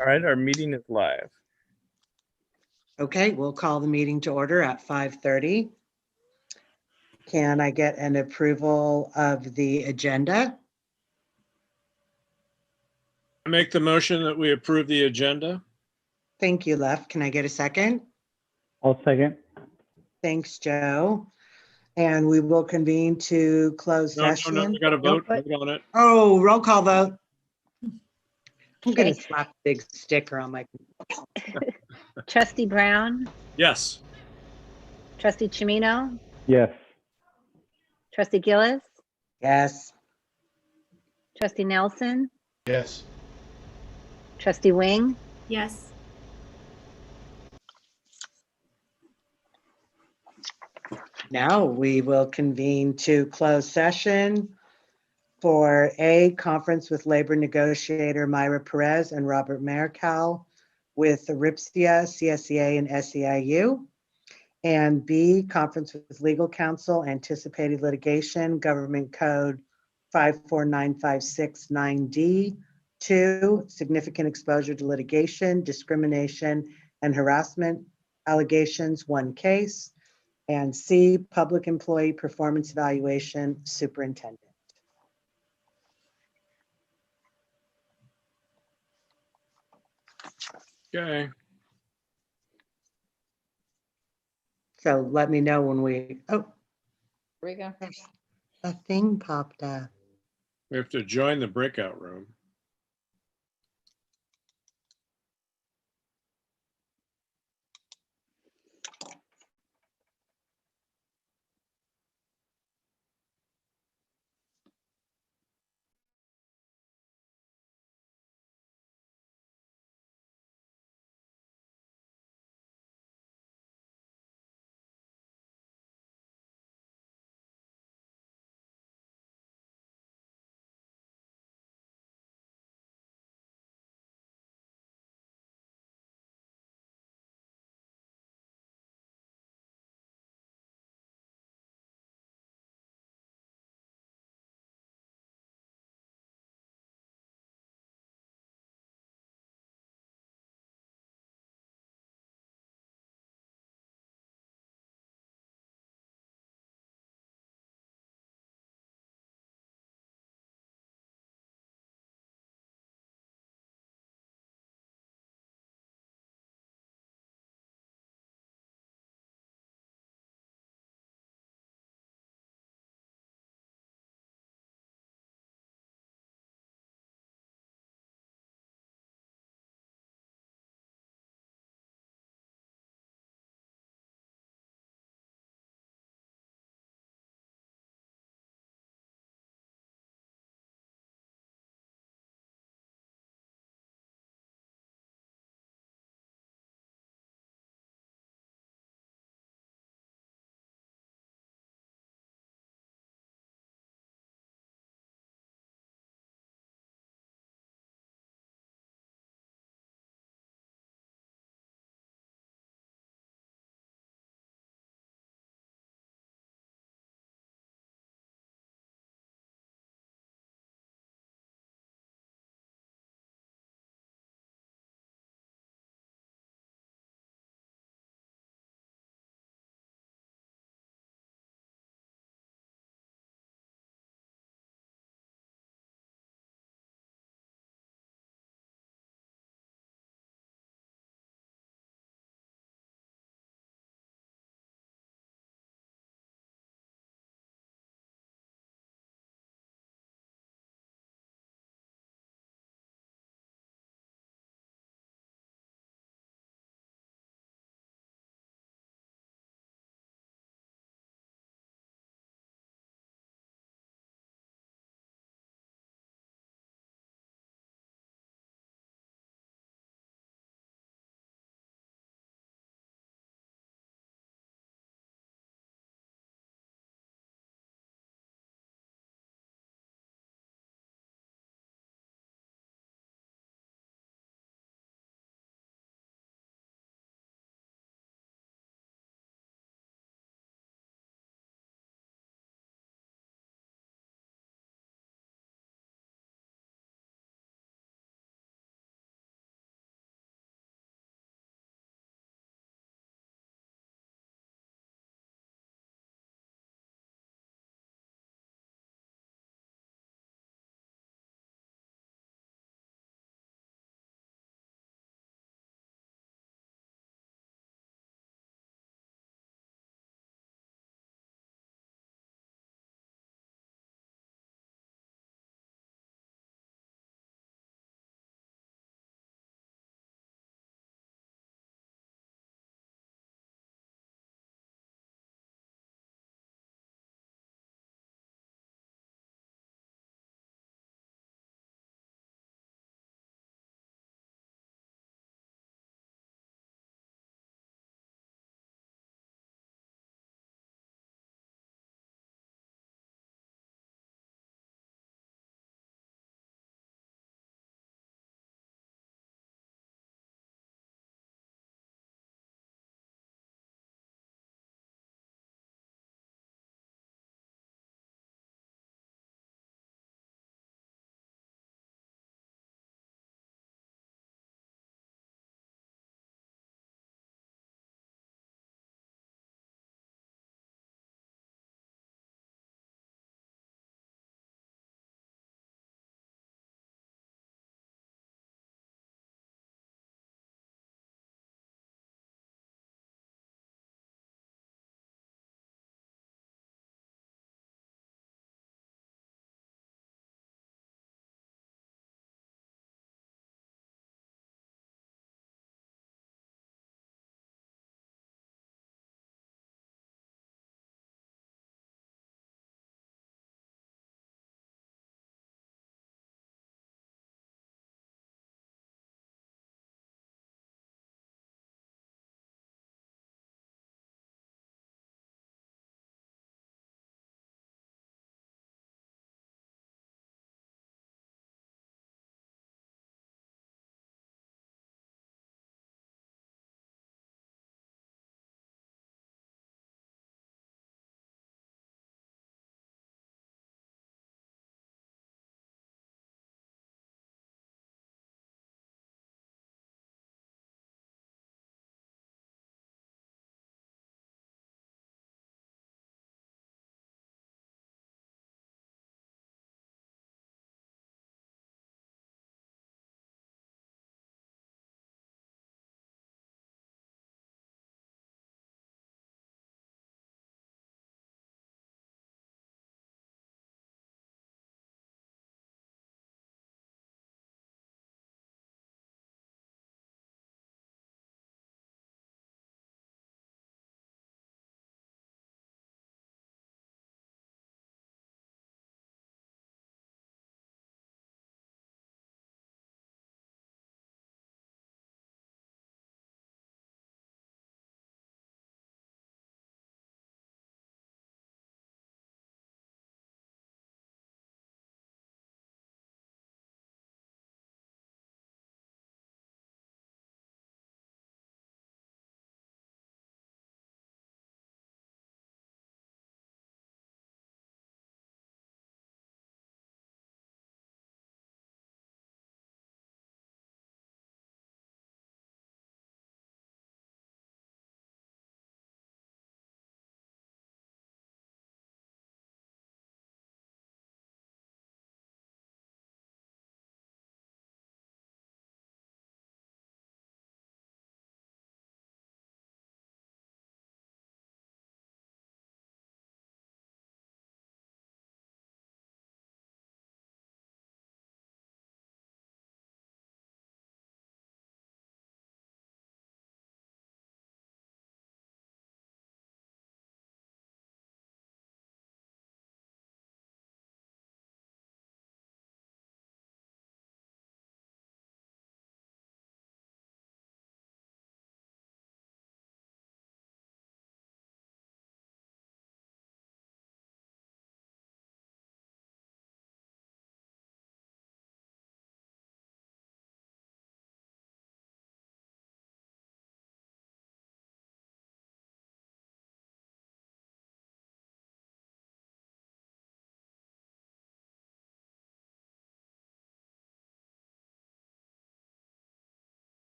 All right, our meeting is live. Okay, we'll call the meeting to order at 5:30. Can I get an approval of the agenda? I make the motion that we approve the agenda. Thank you, Lef. Can I get a second? I'll second. Thanks, Joe. And we will convene to close No, session. we got to vote Nope. on it. Oh, roll call vote. I'm gonna Okay. slap a big sticker on my, Trustee Brown, Yes. Trustee Chimino, Yes. Trustee Gillis, yes. Trustee Nelson, Yes. Trustee Wing, Yes. Now we will convene to close session for A, conference with labor negotiator Myra Perez and Robert Marical with RIPSIA, CSEA, and SEIU. And B, conference with legal counsel, anticipated litigation, government code 549569D. 2, significant exposure to litigation, discrimination, and harassment allegations, 1 case. And C, public employee performance evaluation, superintendent. Okay. So let me know when we, oh, Here we go. a thing popped up. We have to join the breakout room.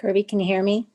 Kirby, can you hear me?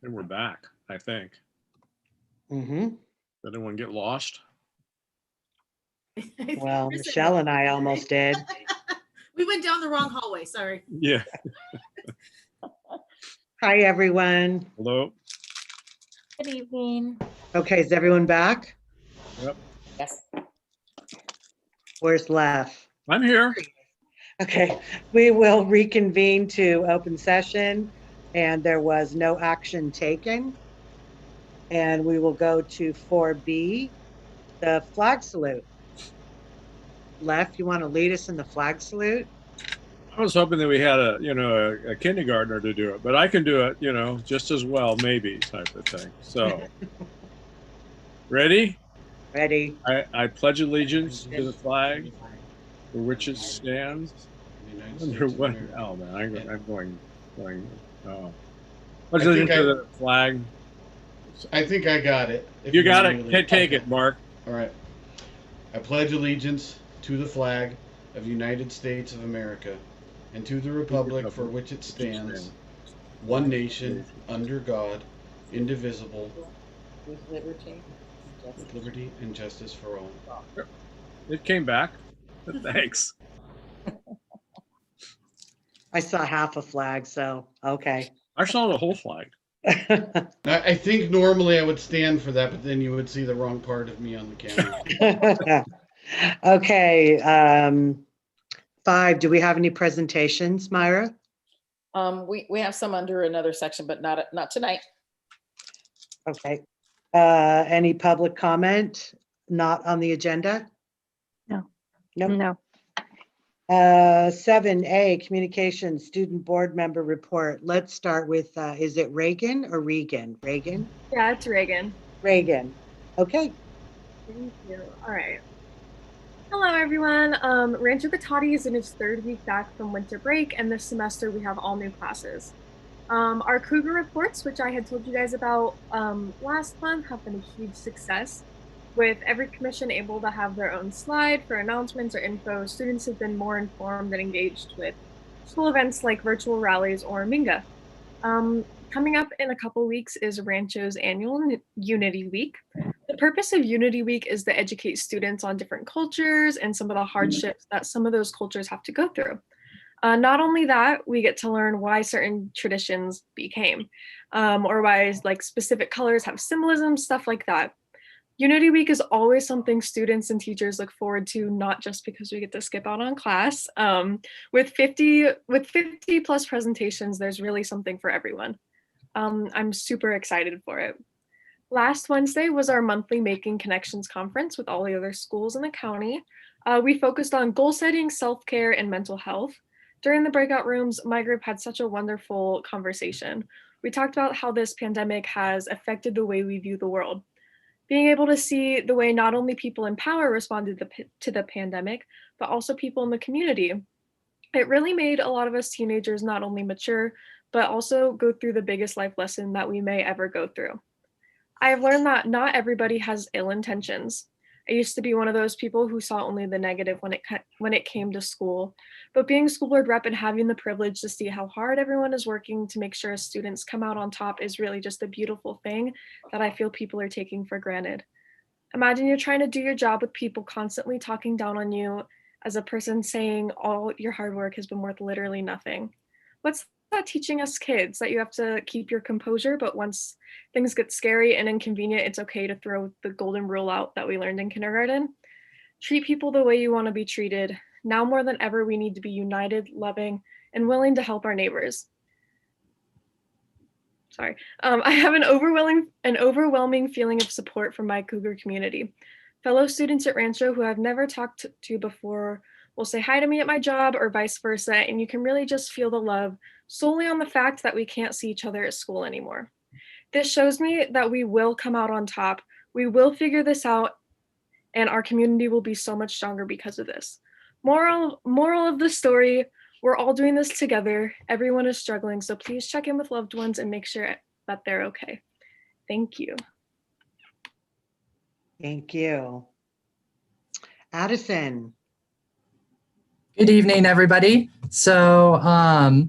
And we're back, I think. Mm-hmm. Did anyone get lost? Well, Michelle and I almost did. We went down the wrong hallway, sorry. Yeah. Hi, everyone. Hello? Good evening. Okay, is everyone back? Yep. Yes. Where's Lef? I'm here. Okay, we will reconvene to open session, and there was no action taken. And we will go to 4B, the flag salute. Lef, you want to lead us in the flag salute? I was hoping that we had a kindergartner to do it, but I can do it, just as well, maybe type of thing. So, ready? Ready? I pledge allegiance to the flag for which it stands. Under what? Oh man, I'm going. Oh, pledge allegiance to the flag. I think I got it. If You got want it. me to lead. Take Okay. it, Mark. All right. I pledge allegiance to the flag of the United States of America and to the republic for which it stands, one nation, under God, indivisible, with liberty and with justice. liberty and justice for all. It came back. Thanks. I saw half a flag, so, okay. I saw the whole flag. I think normally I would stand for that, but then you would see the wrong part of me on the camera. Okay, 5, do we have any presentations, Myra? We have some under another section, but not tonight. Okay. Any public comment not on the agenda? No. Nope. No. 7A, communication, student board member report. Let's start with, is it Reagan or Regan? Reagan? Yeah, it's Reagan. Reagan. Okay. Thank you. All right. Hello, everyone. Rancho Cotati is in its 3rd week back from winter break, and this semester we have all new classes. Our Cougar reports, which I had told you guys about last month, have been a huge success. With every commission able to have their own slide for announcements or info, students have been more informed and engaged with school events like virtual rallies or Minga. Coming up in a couple weeks is Rancho's annual Unity Week. The purpose of Unity Week is to educate students on different cultures and some of the hardships that some of those cultures have to go through. Not only that, we get to learn why certain traditions became, or why like specific colors have symbolism, stuff like that. Unity Week is always something students and teachers look forward to, not just because we get to skip out on class. With 50 plus presentations, there's really something for everyone. I'm super excited for it. Last Wednesday was our monthly Making Connections conference with all the other schools in the county. We focused on goal setting, self-care, and mental health. During the breakout rooms, my group had such a wonderful conversation. We talked about how this pandemic has affected the way we view the world. Being able to see the way not only people in power responded to the pandemic, but also people in the community. It really made a lot of us teenagers not only mature, but also go through the biggest life lesson that we may ever go through. I have learned that not everybody has ill intentions. I used to be one of those people who saw only the negative when it came to school, but being school board rep and having the privilege to see how hard everyone is working to make sure students come out on top is really just a beautiful thing that I feel people are taking for granted. Imagine you're trying to do your job with people constantly talking down on you as a person saying all your hard work has been worth literally nothing. What's that teaching us kids? That you have to keep your composure, but once things get scary and inconvenient, it's okay to throw the golden rule out that we learned in kindergarten. Treat people the way you want to be treated. Now more than ever, we need to be united, loving, and willing to help our neighbors. Sorry. I have an overwhelming feeling of support from my Cougar community. Fellow students at Rancho who I've never talked to before will say hi to me at my job or vice versa, and you can really just feel the love solely on the fact that we can't see each other at school anymore. This shows me that we will come out on top. We will figure this out, and our community will be so much stronger because of this. Moral of the story, we're all doing this together. Everyone is struggling, so please check in with loved ones and make sure that they're okay. Thank you. Thank you. Addison. Good evening, everybody. So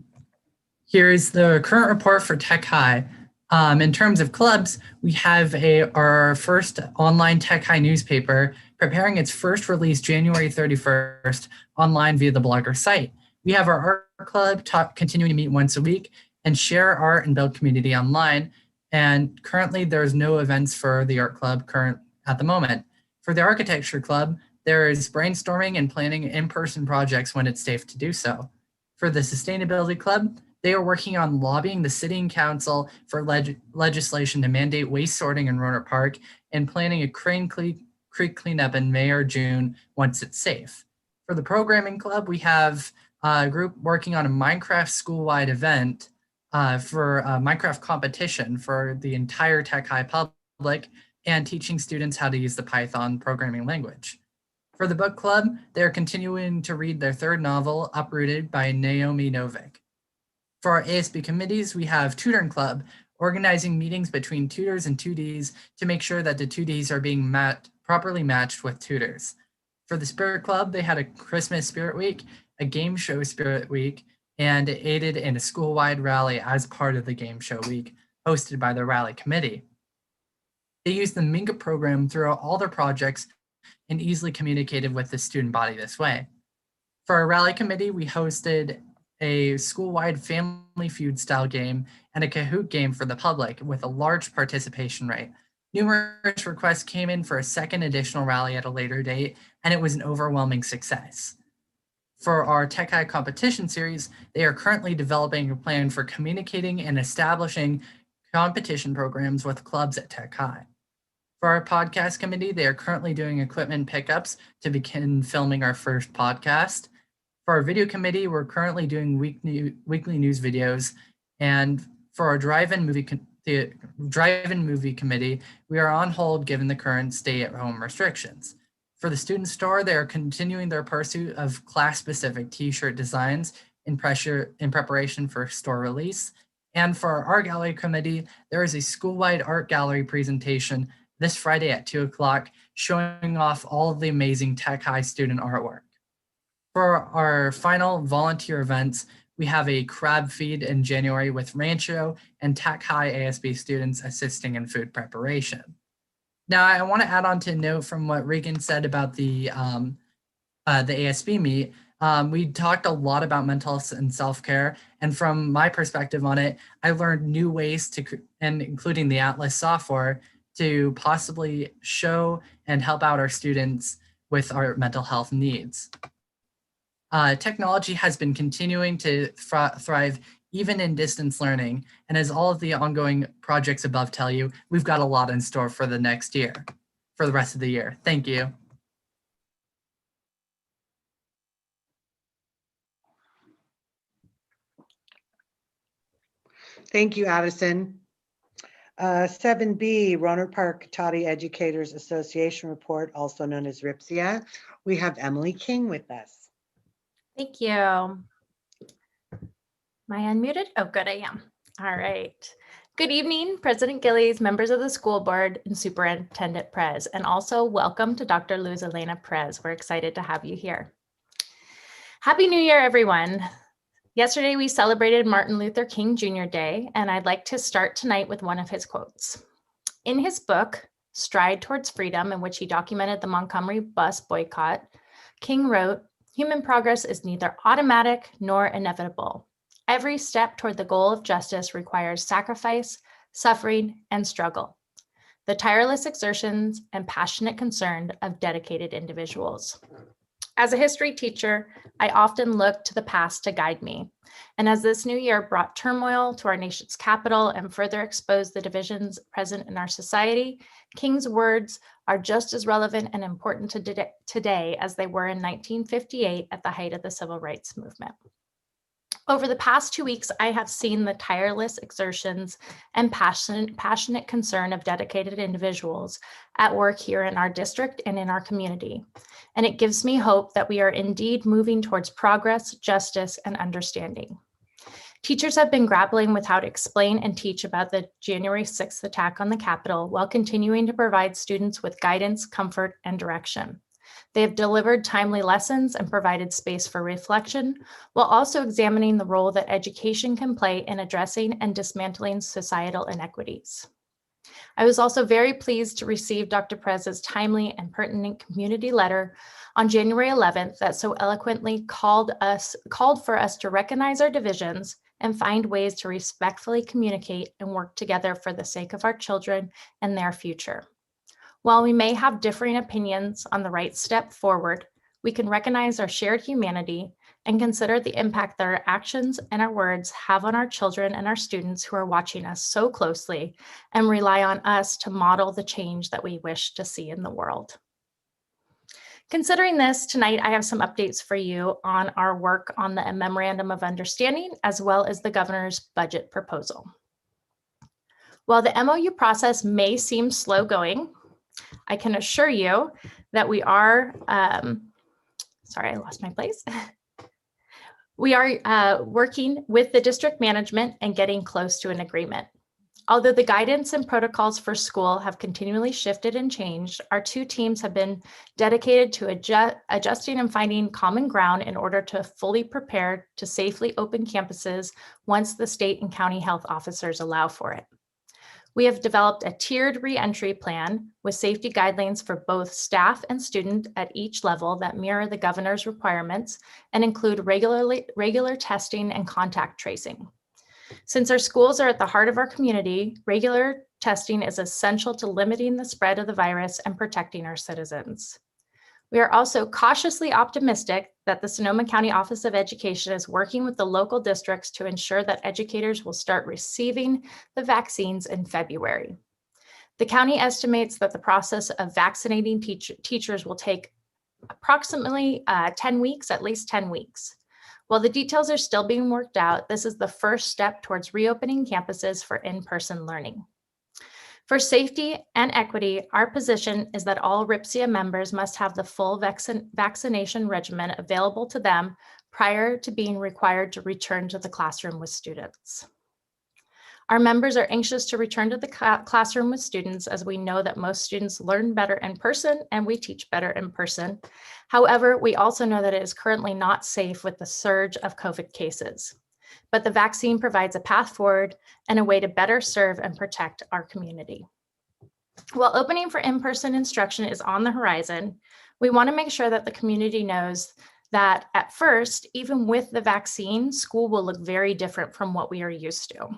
here's the current report for Tech High. In terms of clubs, we have our first online Tech High newspaper preparing its first release January 31st online via the Blogger site. We have our art club continuing to meet once a week and share art and build community online. And currently there's no events for the art club at the moment. For the architecture club, there is brainstorming and planning in-person projects when it's safe to do so. For the Sustainability Club, they are working on lobbying the City and Council for legislation to mandate waste sorting in Rohnert Park and planning a Crane Creek cleanup in May or June once it's safe. For the Programming Club, we have a group working on a Minecraft school-wide event for a Minecraft competition for the entire Tech High public and teaching students how to use the Python programming language. For the book club, they're continuing to read their third novel, Uprooted by Naomi Novik. For our ASB committees, we have Tutoring Club, organizing meetings between tutors and 2Ds to make sure that the 2Ds are being properly matched with tutors. For the Spirit Club, they had a Christmas Spirit Week, a game show Spirit Week, and aided in a school-wide rally as part of the game show week, hosted by the rally committee. They used the Minga program throughout all their projects and easily communicated with the student body this way. For our rally committee, we hosted a school-wide Family Feud style game and a Kahoot game for the public with a large participation rate. Numerous requests came in for a second additional rally at a later date, and it was an overwhelming success. For our Tech High competition series, they are currently developing a plan for communicating and establishing competition programs with clubs at Tech High. For our podcast committee, they are currently doing equipment pickups to begin filming our first podcast. For our video committee, we're currently doing weekly news videos. And for our drive-in movie committee, we are on hold given the current stay-at-home restrictions. For the student store, they are continuing their pursuit of class-specific t-shirt designs in preparation for store release. And for our art gallery committee, there is a school-wide art gallery presentation this Friday at 2 o'clock, showing off all of the amazing Tech High student artwork. For our final volunteer events, we have a crab feed in January with Rancho and Tech High ASB students assisting in food preparation. Now, I want to add on to a note from what Regan said about the ASB meet. We talked a lot about mental health and self-care, and from my perspective on it, I learned new ways to, and including the Atlas software, to possibly show and help out our students with our mental health needs. Technology has been continuing to thrive even in distance learning, and as all of the ongoing projects above tell you, we've got a lot in store for the next year, for the rest of the year. Thank you. Thank you, Addison. 7B, Rohnert Park Toddy Educators Association report, also known as RIPSIA. We have Emily King with us. Thank you. Am I unmuted? Oh, good, I am. All right. Good evening, President Gillies, members of the school board, and Superintendent Perez, and also welcome to Dr. Luz Elena Perez. We're excited to have you here. Happy New Year, everyone. Yesterday, we celebrated Martin Luther King Jr. Day, and I'd like to start tonight with one of his quotes. In his book, Stride Towards Freedom, in which he documented the Montgomery bus boycott, King wrote, "Human progress is neither automatic nor inevitable. Every step toward the goal of justice requires sacrifice, suffering, and struggle, the tireless exertions and passionate concern of dedicated individuals." As a history teacher, I often look to the past to guide me. And as this new year brought turmoil to our nation's capital and further exposed the divisions present in our society, King's words are just as relevant and important today as they were in 1958 at the height of the civil rights movement. Over the past 2 weeks, I have seen the tireless exertions and passionate concern of dedicated individuals at work here in our district and in our community. And it gives me hope that we are indeed moving towards progress, justice, and understanding. Teachers have been grappling with how to explain and teach about the January 6th attack on the Capitol while continuing to provide students with guidance, comfort, and direction. They have delivered timely lessons and provided space for reflection, while also examining the role that education can play in addressing and dismantling societal inequities. I was also very pleased to receive Dr. Perez's timely and pertinent community letter on January 11th that so eloquently called for us to recognize our divisions and find ways to respectfully communicate and work together for the sake of our children and their future. While we may have differing opinions on the right step forward, we can recognize our shared humanity and consider the impact that our actions and our words have on our children and our students who are watching us so closely and rely on us to model the change that we wish to see in the world. Considering this, tonight I have some updates for you on our work on the Memorandum of Understanding as well as the governor's budget proposal. While the MOU process may seem slow going, I can assure you that we are, sorry, I lost my place. We are working with the district management and getting close to an agreement. Although the guidance and protocols for school have continually shifted and changed, our two teams have been dedicated to adjusting and finding common ground in order to fully prepare to safely open campuses once the state and county health officers allow for it. We have developed a tiered reentry plan with safety guidelines for both staff and student at each level that mirror the governor's requirements and include regular testing and contact tracing. Since our schools are at the heart of our community, regular testing is essential to limiting the spread of the virus and protecting our citizens. We are also cautiously optimistic that the Sonoma County Office of Education is working with the local districts to ensure that educators will start receiving the vaccines in February. The county estimates that the process of vaccinating teachers will take approximately 10 weeks, at least 10 weeks. While the details are still being worked out, this is the first step towards reopening campuses for in-person learning. For safety and equity, our position is that all RIPSIA members must have the full vaccination regimen available to them prior to being required to return to the classroom with students. Our members are anxious to return to the classroom with students, as we know that most students learn better in person and we teach better in person. However, we also know that it is currently not safe with the surge of COVID cases. But the vaccine provides a path forward and a way to better serve and protect our community. While opening for in-person instruction is on the horizon, we want to make sure that the community knows that at first, even with the vaccine, school will look very different from what we are used to.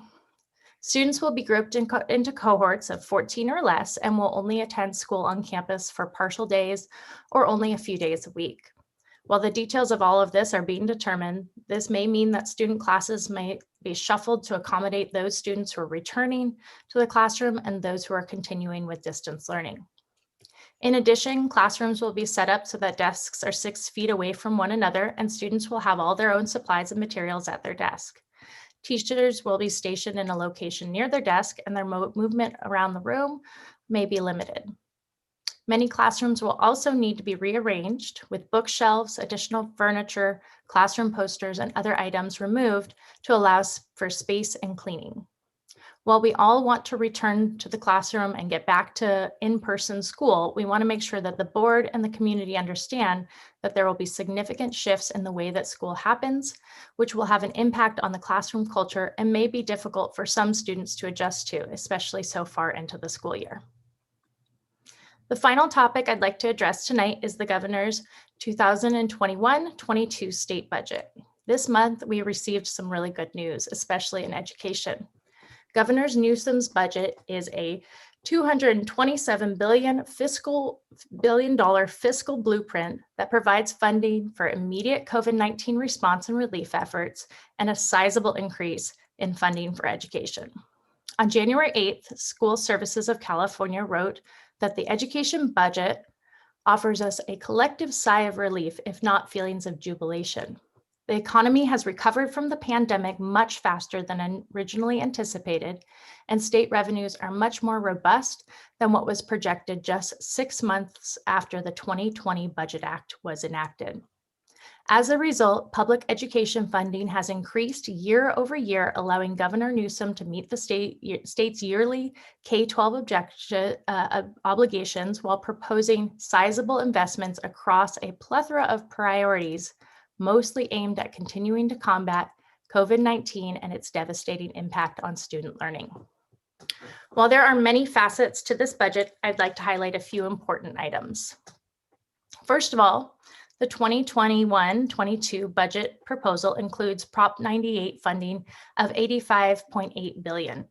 Students will be grouped into cohorts of 14 or less and will only attend school on campus for partial days or only a few days a week. While the details of all of this are being determined, this may mean that student classes may be shuffled to accommodate those students who are returning to the classroom and those who are continuing with distance learning. In addition, classrooms will be set up so that desks are 6 feet away from one another and students will have all their own supplies and materials at their desk. Teachers will be stationed in a location near their desk and their movement around the room may be limited. Many classrooms will also need to be rearranged with bookshelves, additional furniture, classroom posters, and other items removed to allow for space and cleaning. While we all want to return to the classroom and get back to in-person school, we want to make sure that the board and the community understand that there will be significant shifts in the way that school happens, which will have an impact on the classroom culture and may be difficult for some students to adjust to, especially so far into the school year. The final topic I'd like to address tonight is the governor's 2021-22 state budget. This month, we received some really good news, especially in education. Governor Newsom's budget is a $227 billion fiscal blueprint that provides funding for immediate COVID-19 response and relief efforts and a sizable increase in funding for education. On January 8th, School Services of California wrote that the education budget offers us a collective sigh of relief, if not feelings of jubilation. The economy has recovered from the pandemic much faster than originally anticipated, and state revenues are much more robust than what was projected just 6 months after the 2020 Budget Act was enacted. As a result, public education funding has increased year over year, allowing Governor Newsom to meet the state's yearly K-12 obligations while proposing sizable investments across a plethora of priorities, mostly aimed at continuing to combat COVID-19 and its devastating impact on student learning. While there are many facets to this budget, I'd like to highlight a few important items. First of all, the 2021-22 budget proposal includes Prop 98 funding of $85.8 billion,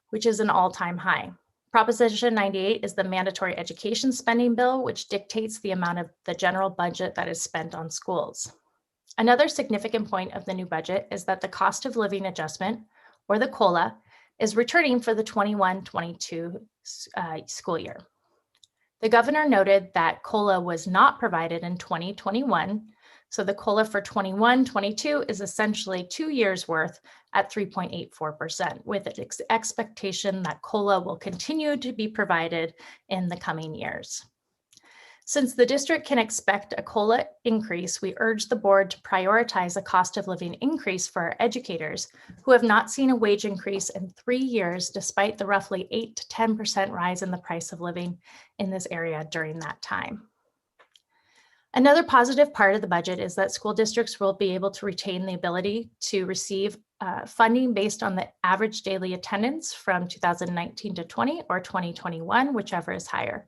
which is an all-time high. Proposition 98 is the mandatory education spending bill, which dictates the amount of the general budget that is spent on schools. Another significant point of the new budget is that the cost of living adjustment, or the COLA, is returning for the 21-22 school year. The governor noted that COLA was not provided in 2021, so the COLA for 21-22 is essentially 2 years worth at 3.84%, with an expectation that COLA will continue to be provided in the coming years. Since the district can expect a COLA increase, we urge the board to prioritize a cost of living increase for our educators who have not seen a wage increase in 3 years, despite the roughly 8 to 10% rise in the price of living in this area during that time. Another positive part of the budget is that school districts will be able to retain the ability to receive funding based on the average daily attendance from 2019 to 20 or 2021, whichever is higher.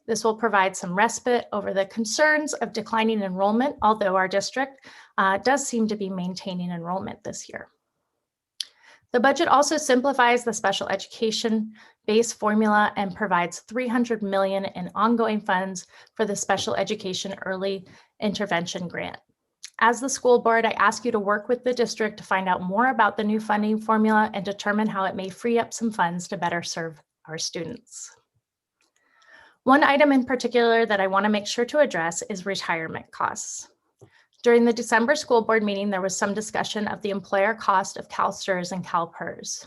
This will provide some respite over the concerns of declining enrollment, although our district does seem to be maintaining enrollment this year. The budget also simplifies the special education base formula and provides $300 million in ongoing funds for the Special Education Early Intervention Grant. As the school board, I ask you to work with the district to find out more about the new funding formula and determine how it may free up some funds to better serve our students. One item in particular that I want to make sure to address is retirement costs. During the December school board meeting, there was some discussion of the employer cost of CalSTRS and CalPERS.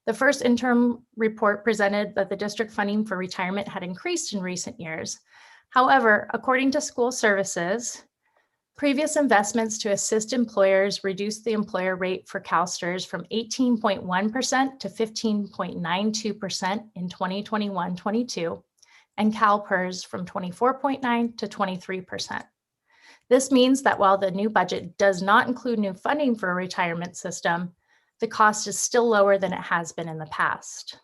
The first interim report presented that the district funding for retirement had increased in recent years. However, according to school services, previous investments to assist employers reduced the employer rate for CalSTRS from 18.1% to 15.92% in 2021-22, and CalPERS from 24.9% to 23%. This means that while the new budget does not include new funding for a retirement system, the cost is still lower than it has been in the past.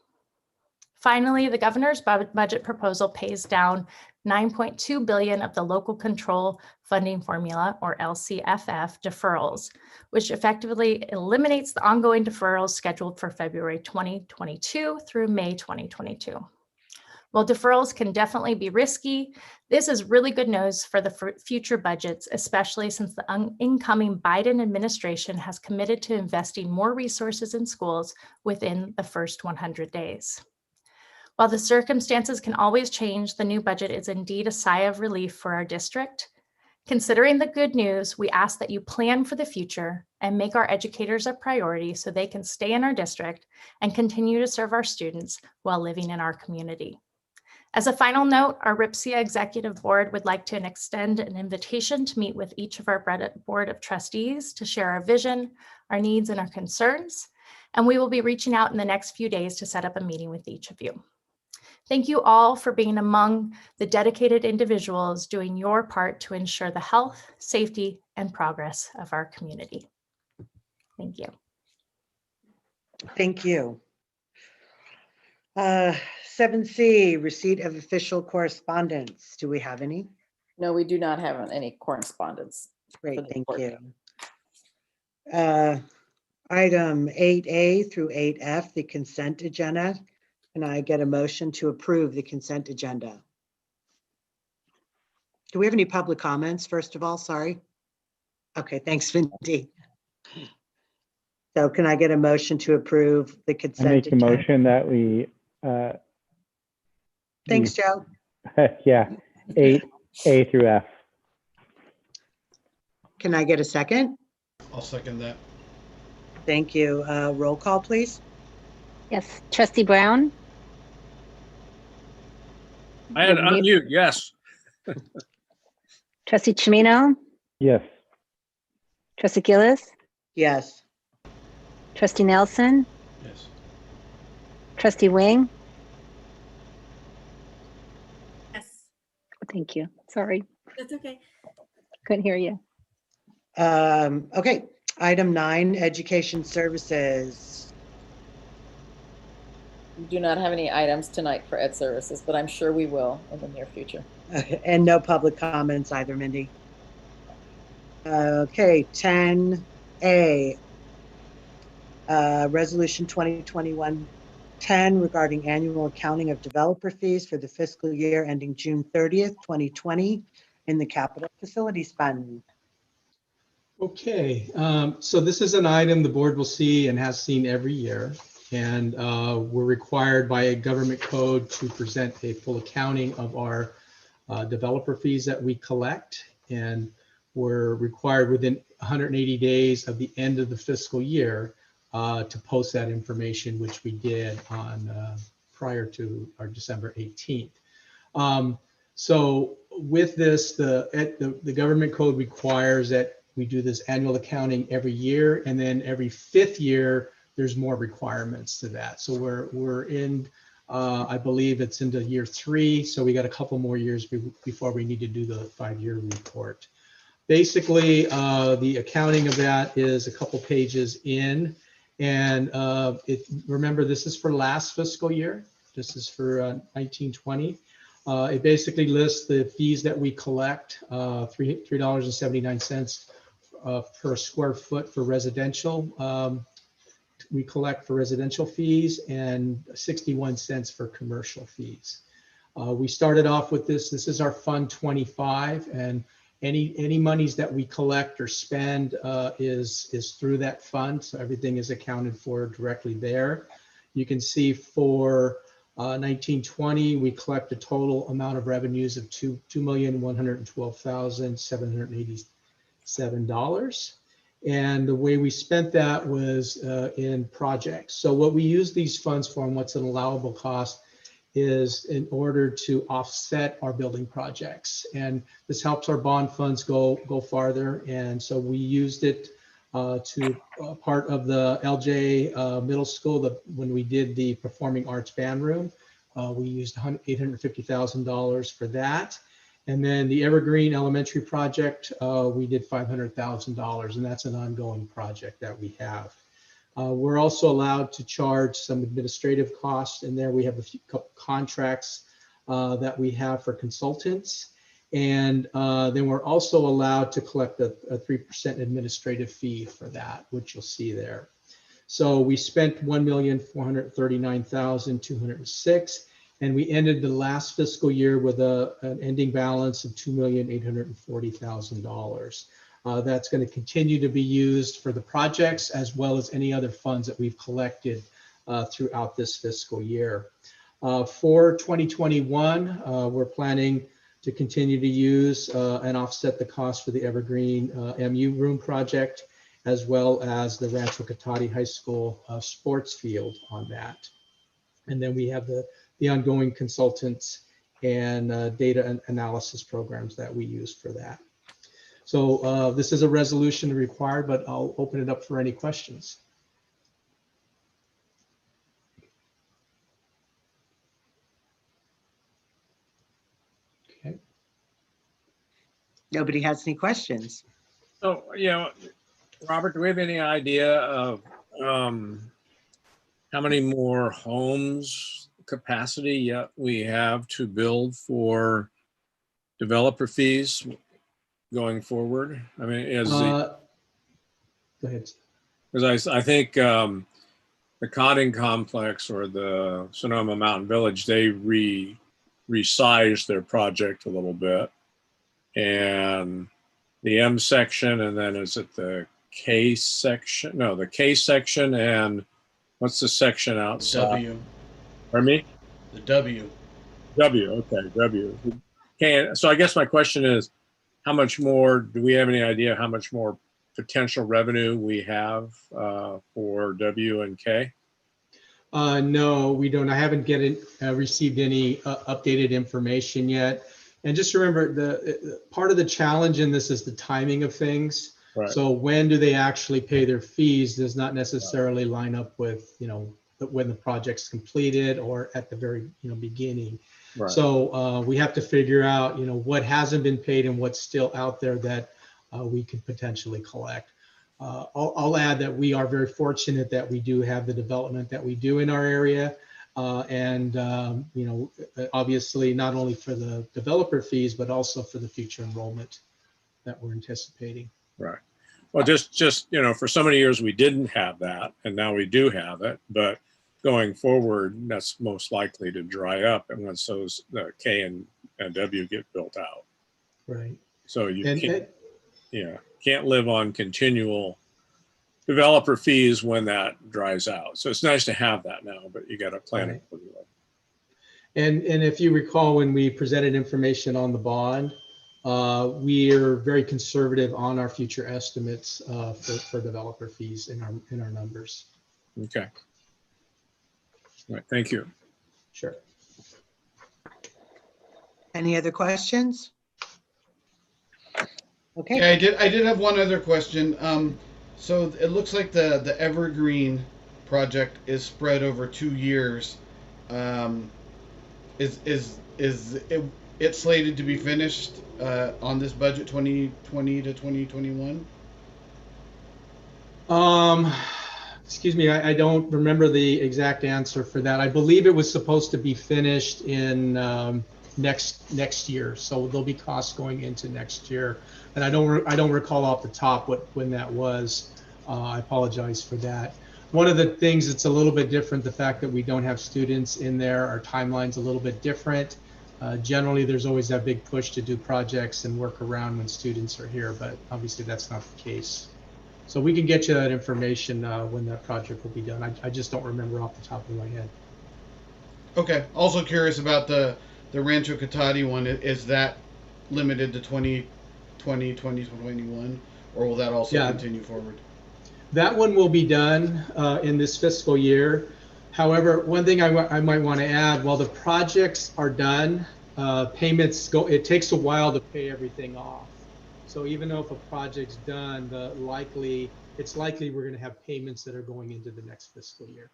Finally, the governor's budget proposal pays down $9.2 billion of the local control funding formula, or LCFF, deferrals, which effectively eliminates the ongoing deferrals scheduled for February 2022 through May 2022. While deferrals can definitely be risky, this is really good news for the future budgets, especially since the incoming Biden administration has committed to investing more resources in schools within the first 100 days. While the circumstances can always change, the new budget is indeed a sigh of relief for our district. Considering the good news, we ask that you plan for the future and make our educators a priority so they can stay in our district and continue to serve our students while living in our community. As a final note, our RIPSIA Executive Board would like to extend an invitation to meet with each of our Board of Trustees to share our vision, our needs, and our concerns. And we will be reaching out in the next few days to set up a meeting with each of you. Thank you all for being among the dedicated individuals doing your part to ensure the health, safety, and progress of our community. Thank you. Thank you. 7C, receipt of official correspondence. Do we have any? No, we do not have any correspondence. Great, for the thank board. you. Item 8A through 8F, the consent agenda. Can I get a motion to approve the consent agenda? Do we have any public comments, first of all? Sorry. Okay, thanks, Vindy. So can I get a motion to approve the I consent make a agenda? motion that we, Thanks, Joe. yeah, 8A through F. Can I get a second? I'll second that. Thank you. Roll call, please. Yes, Trustee Brown, I had to unmute, yes. Trustee Chimino, Yes. Trustee Gillis, Yes. Trustee Nelson, Yes. Trustee Wing. Yes, Thank you. Sorry, that's okay. couldn't hear you. Okay, item 9, education services. We do not have any items tonight for Ed Services, but I'm sure we will in the near future. And no public comments either, Mindy. Okay, 10A, Resolution 2021-10 regarding annual accounting of developer fees for the fiscal year ending June 30th, 2020 in the Capital Facilities Fund. Okay, so this is an item the board will see and has seen every year. And we're required by a government code to present a full accounting of our developer fees that we collect. And we're required within 180 days of the end of the fiscal year to post that information, which we did on prior to our December 18th. So with this, the government code requires that we do this annual accounting every year, and then every 5th year, there's more requirements to that. So we're in, I believe it's into year 3. So we got a couple more years before we need to do the 5-year report. Basically, the accounting of that is a couple pages in. And remember, this is for last fiscal year. This is for 1920. It basically lists the fees that we collect, $3.79 per square foot for residential. We collect for residential fees and 61 cents for commercial fees. We started off with this. This is our Fund 25, and any monies that we collect or spend is through that fund. So everything is accounted for directly there. You can see for 1920, we collect a total amount of revenues of $2,112,787. And the way we spent that was in projects. So what we use these funds for, and what's an allowable cost, is in order to offset our building projects. And this helps our bond funds go farther. And so we used it to part of the LJ Middle School, when we did the Performing Arts Band Room. We used $850,000 for that. And then the Evergreen Elementary project, we did $500,000, and that's an ongoing project that we have. We're also allowed to charge some administrative costs, and there we have a few contracts that we have for consultants. And then we're also allowed to collect a 3% administrative fee for that, which you'll see there. So we spent $1,439,206, and we ended the last fiscal year with an ending balance of $2,840,000. That's going to continue to be used for the projects as well as any other funds that we've collected throughout this fiscal year. For 2021, we're planning to continue to use and offset the cost for the Evergreen MU room project, as well as the Rancho Cotati High School sports field on that. And then we have the ongoing consultants and data analysis programs that we use for that. So this is a resolution required, but I'll open it up for any questions. Okay. Nobody has any questions. So, Robert, do we have any idea of how many more homes capacity yet we have to build for developer fees going forward? I mean, go ahead. Because I think the Cotting Complex or the Sonoma Mountain Village, they resized their project a little bit, and the M section, and then is it the K section? No, the K section, and what's the section outside? W. Pardon me? The W. W, okay, W. So I guess my question is, how much more, do we have any idea how much more potential revenue we have for W and K? No, we don't. I haven't received any updated information yet. And just remember, the part of the challenge in this is the timing of things. Right. So when do they actually pay their fees does not necessarily line up with, when the project's completed or at the very, beginning. Right. So we have to figure out, what hasn't been paid and what's still out there that we could potentially collect. I'll add that we are very fortunate that we do have the development that we do in our area. Obviously not only for the developer fees, but also for the future enrollment that we're anticipating. Right. Well, just for so many years we didn't have that, and now we do have it. But going forward, that's most likely to dry up, and once those K and W get built out. Right. So you can't live on continual developer fees when that dries out. So it's nice to have that now, but you got to plan it for it. And if you recall, when we presented information on the bond, we are very conservative on our future estimates for developer fees in our numbers. Okay. All right. Thank you. Sure. Any other questions? Okay. Yeah, I did have one other question. So it looks like the Evergreen project is spread over 2 years. Is it's slated to be finished on this budget 2020 to 2021? Excuse me, I don't remember the exact answer for that. I believe it was supposed to be finished in next year, so there'll be costs going into next year. And I don't recall off the top when that was. I apologize for that. One of the things that's a little bit different, the fact that we don't have students in there, our timeline's a little bit different. Generally, there's always that big push to do projects and work around when students are here, but obviously that's not the case. So we can get you that information when that project will be done. I just don't remember off the top of my head. Okay. Also curious about the Rancho Cotati one. Is that limited to 2020, 2021, or will that also continue forward? That one will be done in this fiscal year. However, one thing I might want to add, while the projects are done, payments it takes a while to pay everything off. So even though if a project's done, it's likely we're going to have payments that are going into the next fiscal year.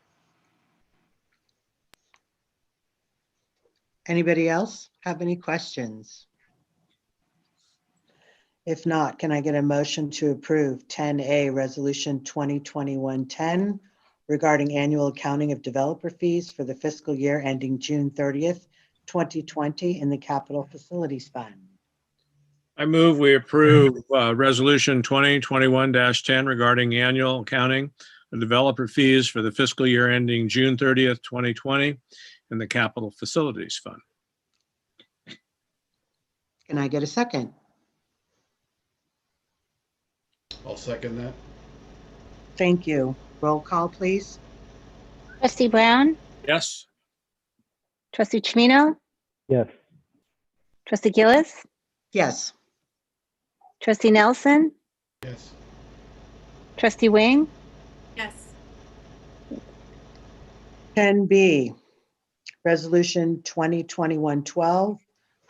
Anybody else have any questions? If not, can I get a motion to approve 10A Resolution 2021-10 regarding annual accounting of developer fees for the fiscal year ending June 30th, 2020 in the Capital Facilities Fund? I move we approve Resolution 2021-10 regarding annual accounting of developer fees for the fiscal year ending June 30th, 2020 in the Capital Facilities Fund. Can I get a second? I'll second that. Thank you. Roll call, please. Trustee Brown, Yes. Trustee Chimino, Yes. Trustee Gillis, Yes. Trustee Nelson, Yes. Trustee Wing, Yes. 10B, Resolution 2021-12,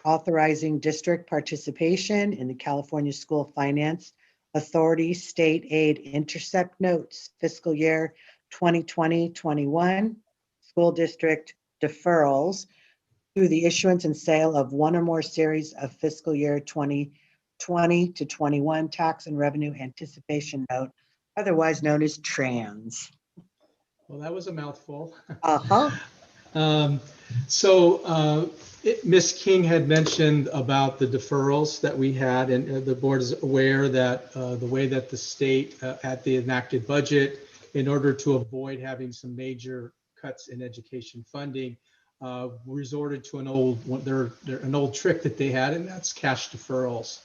authorizing district participation in the California School Finance Authority State Aid Intercept Notes fiscal year 2020-21, school district deferrals through the issuance and sale of one or more series of fiscal year 2020 to 21 tax and revenue anticipation note, otherwise known as TRANS. Well, that was a mouthful. Uh-huh. Ms. King had mentioned about the deferrals that we had, and the board is aware that the way that the state at the enacted budget, in order to avoid having some major cuts in education funding, resorted to an old trick that they had, and that's cash deferrals.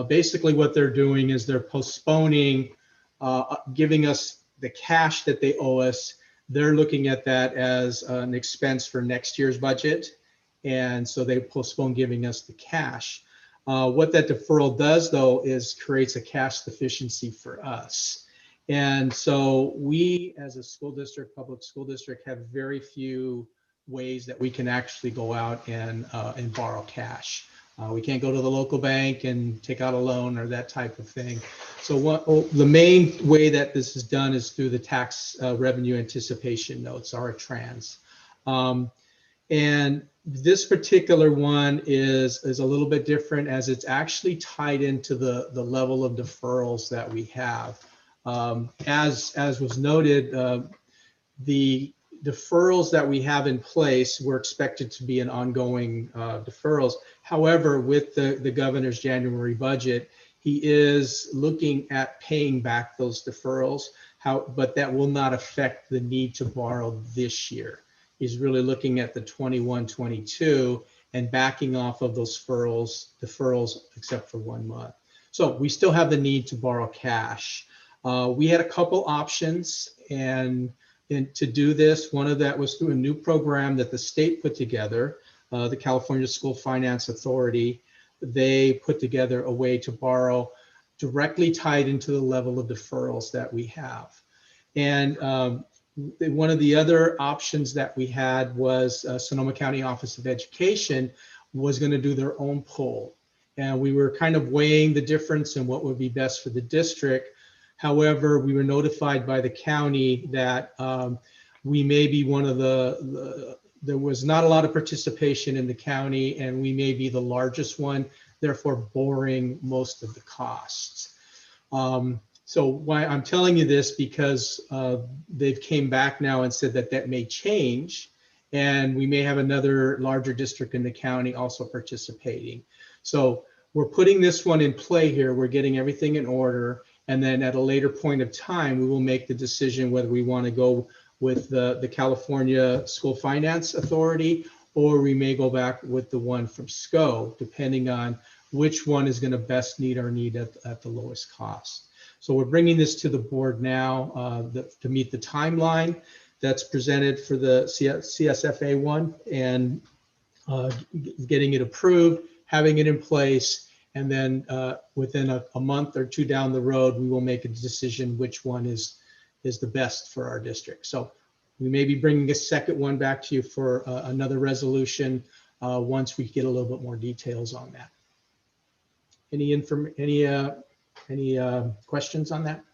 Basically, what they're doing is they're postponing giving us the cash that they owe us. They're looking at that as an expense for next year's budget. And so they postpone giving us the cash. What that deferral does, though, is creates a cash deficiency for us. And so we, as a school district, public school district, have very few ways that we can actually go out and borrow cash. We can't go to the local bank and take out a loan or that type of thing. So the main way that this is done is through the tax revenue anticipation notes, or TRANS. And this particular one is a little bit different, as it's actually tied into the level of deferrals that we have. As was noted, the deferrals that we have in place were expected to be an ongoing deferrals. However, with the governor's January budget, he is looking at paying back those deferrals, but that will not affect the need to borrow this year. He's really looking at the 21-22 and backing off of those deferrals except for 1 month. So we still have the need to borrow cash. We had a couple options, and to do this, one of that was through a new program that the state put together, the California School Finance Authority. They put together a way to borrow directly tied into the level of deferrals that we have. And one of the other options that we had was Sonoma County Office of Education was going to do their own poll. And we were kind of weighing the difference in what would be best for the district. However, we were notified by the county that we may be one of the there was not a lot of participation in the county, and we may be the largest one, therefore borrowing most of the costs. So why I'm telling you this, because they've came back now and said that that may change, and we may have another larger district in the county also participating. So we're putting this one in play here. We're getting everything in order. And then at a later point of time, we will make the decision whether we want to go with the California School Finance Authority, or we may go back with the one from SCO, depending on which one is going to best meet our need at the lowest cost. So we're bringing this to the board now to meet the timeline that's presented for the CSFA one, and getting it approved, having it in place, and then within a month or two down the road, we will make a decision which one is the best for our district. So we may be bringing a second one back to you for another resolution once we get a little bit more details on that. Any questions on that?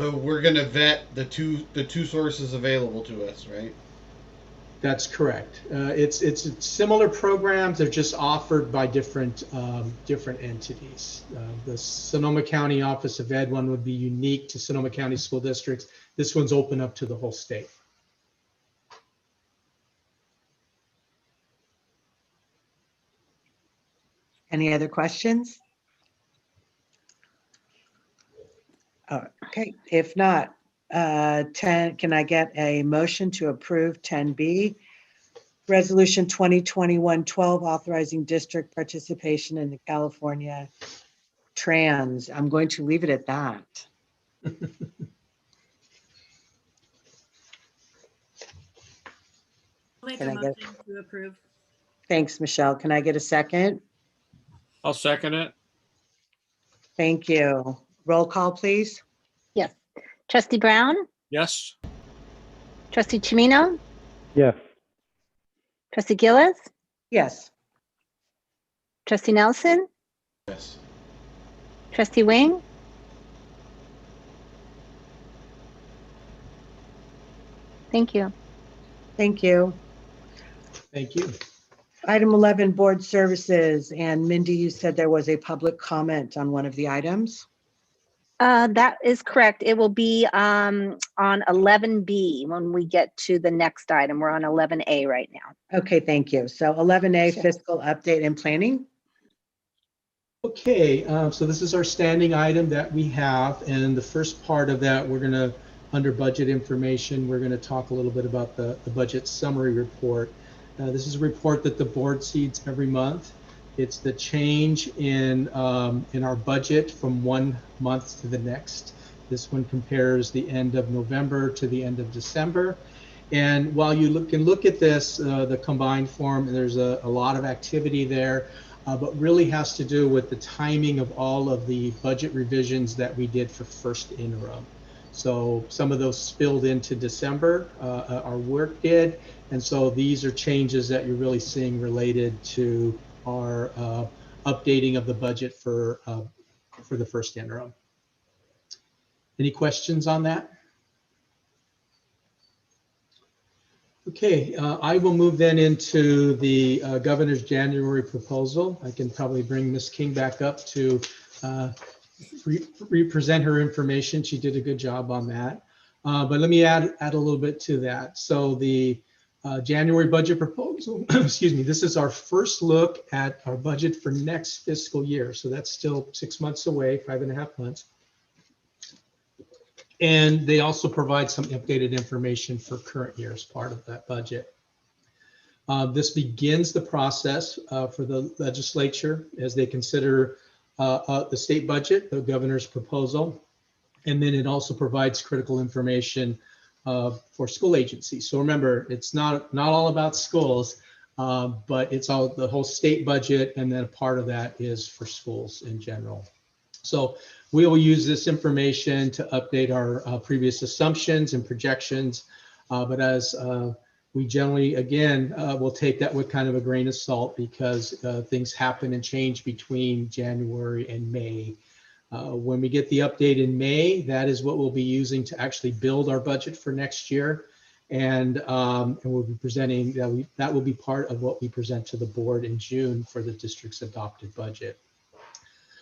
So we're gonna vet the two sources available to us, right? That's correct. It's similar programs. They're just offered by different entities. The Sonoma County Office of Ed one would be unique to Sonoma County School Districts. This one's open up to the whole state. Any other questions? Okay, if not, 10, can I get a motion to approve 10B? Resolution 2021-12 authorizing district participation in the California Trans. I'm going to leave it at that. I'll make Can a I get- motion to approve. Thanks, Michelle. Can I get a second? I'll second it. Thank you. Roll call, please. Yes. Trustee Brown? Yes. Trustee Chimino? Yes. Trustee Gillis? Yes. Trustee Nelson? Yes. Trustee Wing? Thank you. Thank you. Thank you. Item 11, board services. And Mindy, you said there was a public comment on one of the items. That is correct. It will be on 11B when we get to the next item. We're on 11A right now. Okay, thank you. So 11A, fiscal update and planning. Okay, so this is our standing item that we have, and the first part of that, we're gonna, under budget information, we're gonna talk a little bit about the budget summary report. This is a report that the board sees every month. It's the change in our budget from one month to the next. This one compares the end of November to the end of December. And while you can look at this, the combined form, there's a lot of activity there, but really has to do with the timing of all of the budget revisions that we did for first interim. So some of those spilled into December, our work did. And so these are changes that you're really seeing related to our updating of the budget for the first interim. Any questions on that? Okay, I will move then into the governor's January proposal. I can probably bring Ms. King back up to represent her information. She did a good job on that. But let me add a little bit to that. So the January budget proposal, excuse me, this is our first look at our budget for next fiscal year. So that's still 6 months away, 5.5 months. And they also provide some updated information for current year as part of that budget. This begins the process for the legislature as they consider the state budget, the governor's proposal. And then it also provides critical information for school agencies. So remember, it's not all about schools, but it's all the whole state budget, and then a part of that is for schools in general. So we will use this information to update our previous assumptions and projections, but as we generally, again, will take that with kind of a grain of salt because things happen and change between January and May. When we get the update in May, that is what we'll be using to actually build our budget for next year. and we'll be presenting that will be part of what we present to the board in June for the district's adopted budget.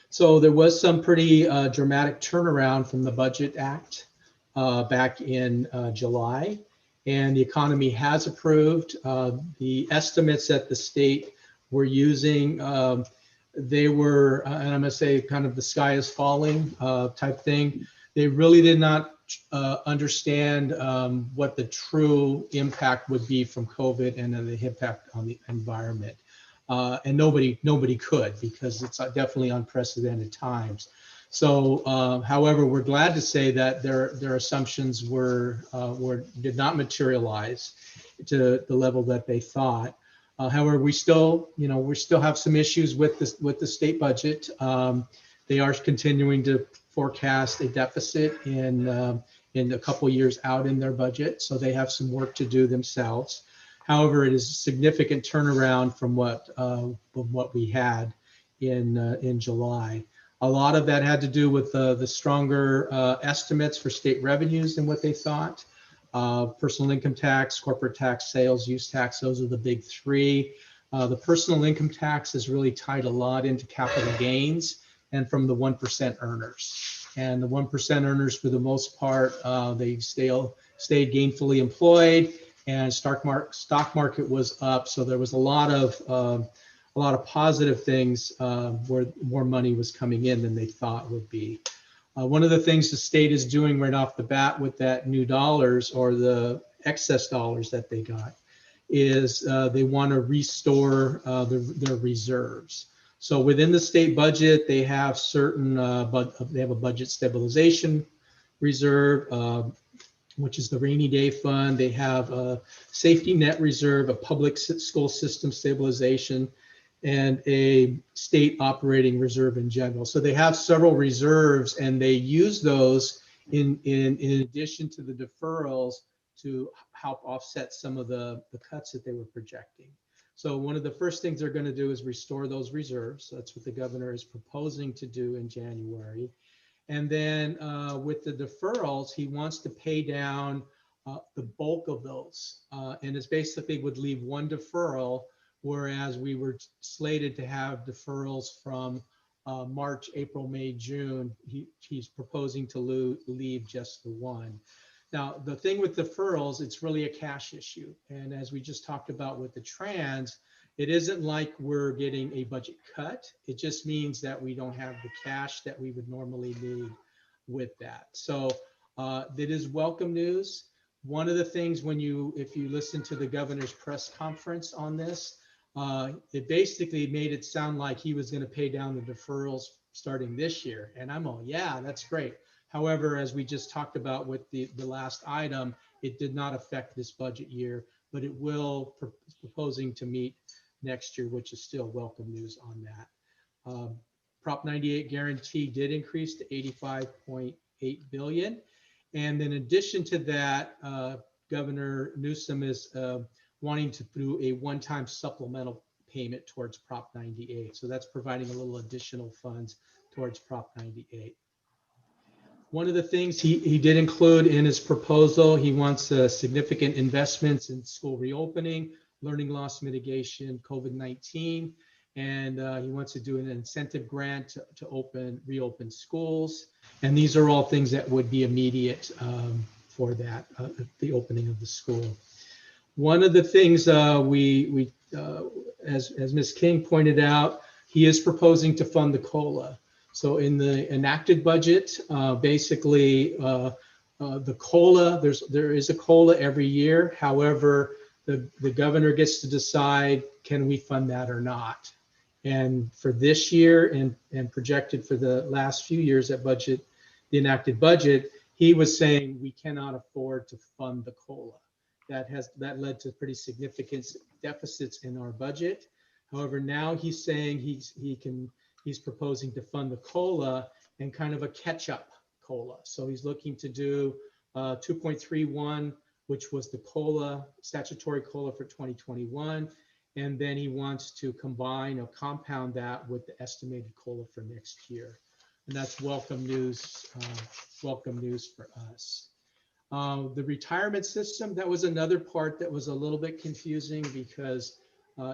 So there was some pretty dramatic turnaround from the Budget Act back in July, and the economy has approved. The estimates that the state were using, they were, and I'm going to say kind of the sky is falling type thing. They really did not understand what the true impact would be from COVID and then the impact on the environment. And nobody could, because it's definitely unprecedented times. So, however, we're glad to say that their assumptions did not materialize to the level that they thought. However, we still have some issues with the state budget. They are continuing to forecast a deficit in a couple years out in their budget, so they have some work to do themselves. However, it is a significant turnaround from what we had in July. A lot of that had to do with the stronger estimates for state revenues than what they thought. Personal income tax, corporate tax, sales use tax, those are the big three. The personal income tax is really tied a lot into capital gains and from the 1% earners. And the 1% earners, for the most part, they stayed gainfully employed, and stock market was up. So there was a lot of positive things where more money was coming in than they thought would be. One of the things the state is doing right off the bat with that new dollars, or the excess dollars that they got, is they want to restore their reserves. So within the state budget, they have certain, they have a budget stabilization reserve, which is the rainy day fund. They have a safety net reserve, a public school system stabilization, and a state operating reserve in general. So they have several reserves, and they use those in addition to the deferrals to help offset some of the cuts that they were projecting. So one of the first things they're going to do is restore those reserves. That's what the governor is proposing to do in January. And then with the deferrals, he wants to pay down the bulk of those. And it's basically would leave one deferral, whereas we were slated to have deferrals from March, April, May, June. He's proposing to leave just the one. Now, the thing with deferrals, it's really a cash issue. And as we just talked about with the trans, it isn't like we're getting a budget cut. It just means that we don't have the cash that we would normally need with that. So that is welcome news. One of the things if you listen to the governor's press conference on this, it basically made it sound like he was going to pay down the deferrals starting this year. And I'm all, yeah, that's great. However, as we just talked about with the last item, it did not affect this budget year, but it will proposing to meet next year, which is still welcome news on that. Prop 98 guarantee did increase to 85.8 billion. And in addition to that, Governor Newsom is wanting to do a one-time supplemental payment towards Prop 98. So that's providing a little additional funds towards Prop 98. One of the things he did include in his proposal, he wants significant investments in school reopening, learning loss mitigation, COVID-19, and he wants to do an incentive grant to reopen schools. And these are all things that would be immediate for that, the opening of the school. One of the things as Ms. King pointed out, he is proposing to fund the COLA. So in the enacted budget, basically the COLA, there is a COLA every year. However, the governor gets to decide, can we fund that or not? And for this year and projected for the last few years at the enacted budget, he was saying we cannot afford to fund the COLA. That led to pretty significant deficits in our budget. However, now he's saying he's proposing to fund the COLA and kind of a catch-up COLA. So he's looking to do 2.31, which was the COLA, statutory COLA for 2021. And then he wants to combine or compound that with the estimated COLA for next year. And that's welcome news for us. The retirement system, that was another part that was a little bit confusing because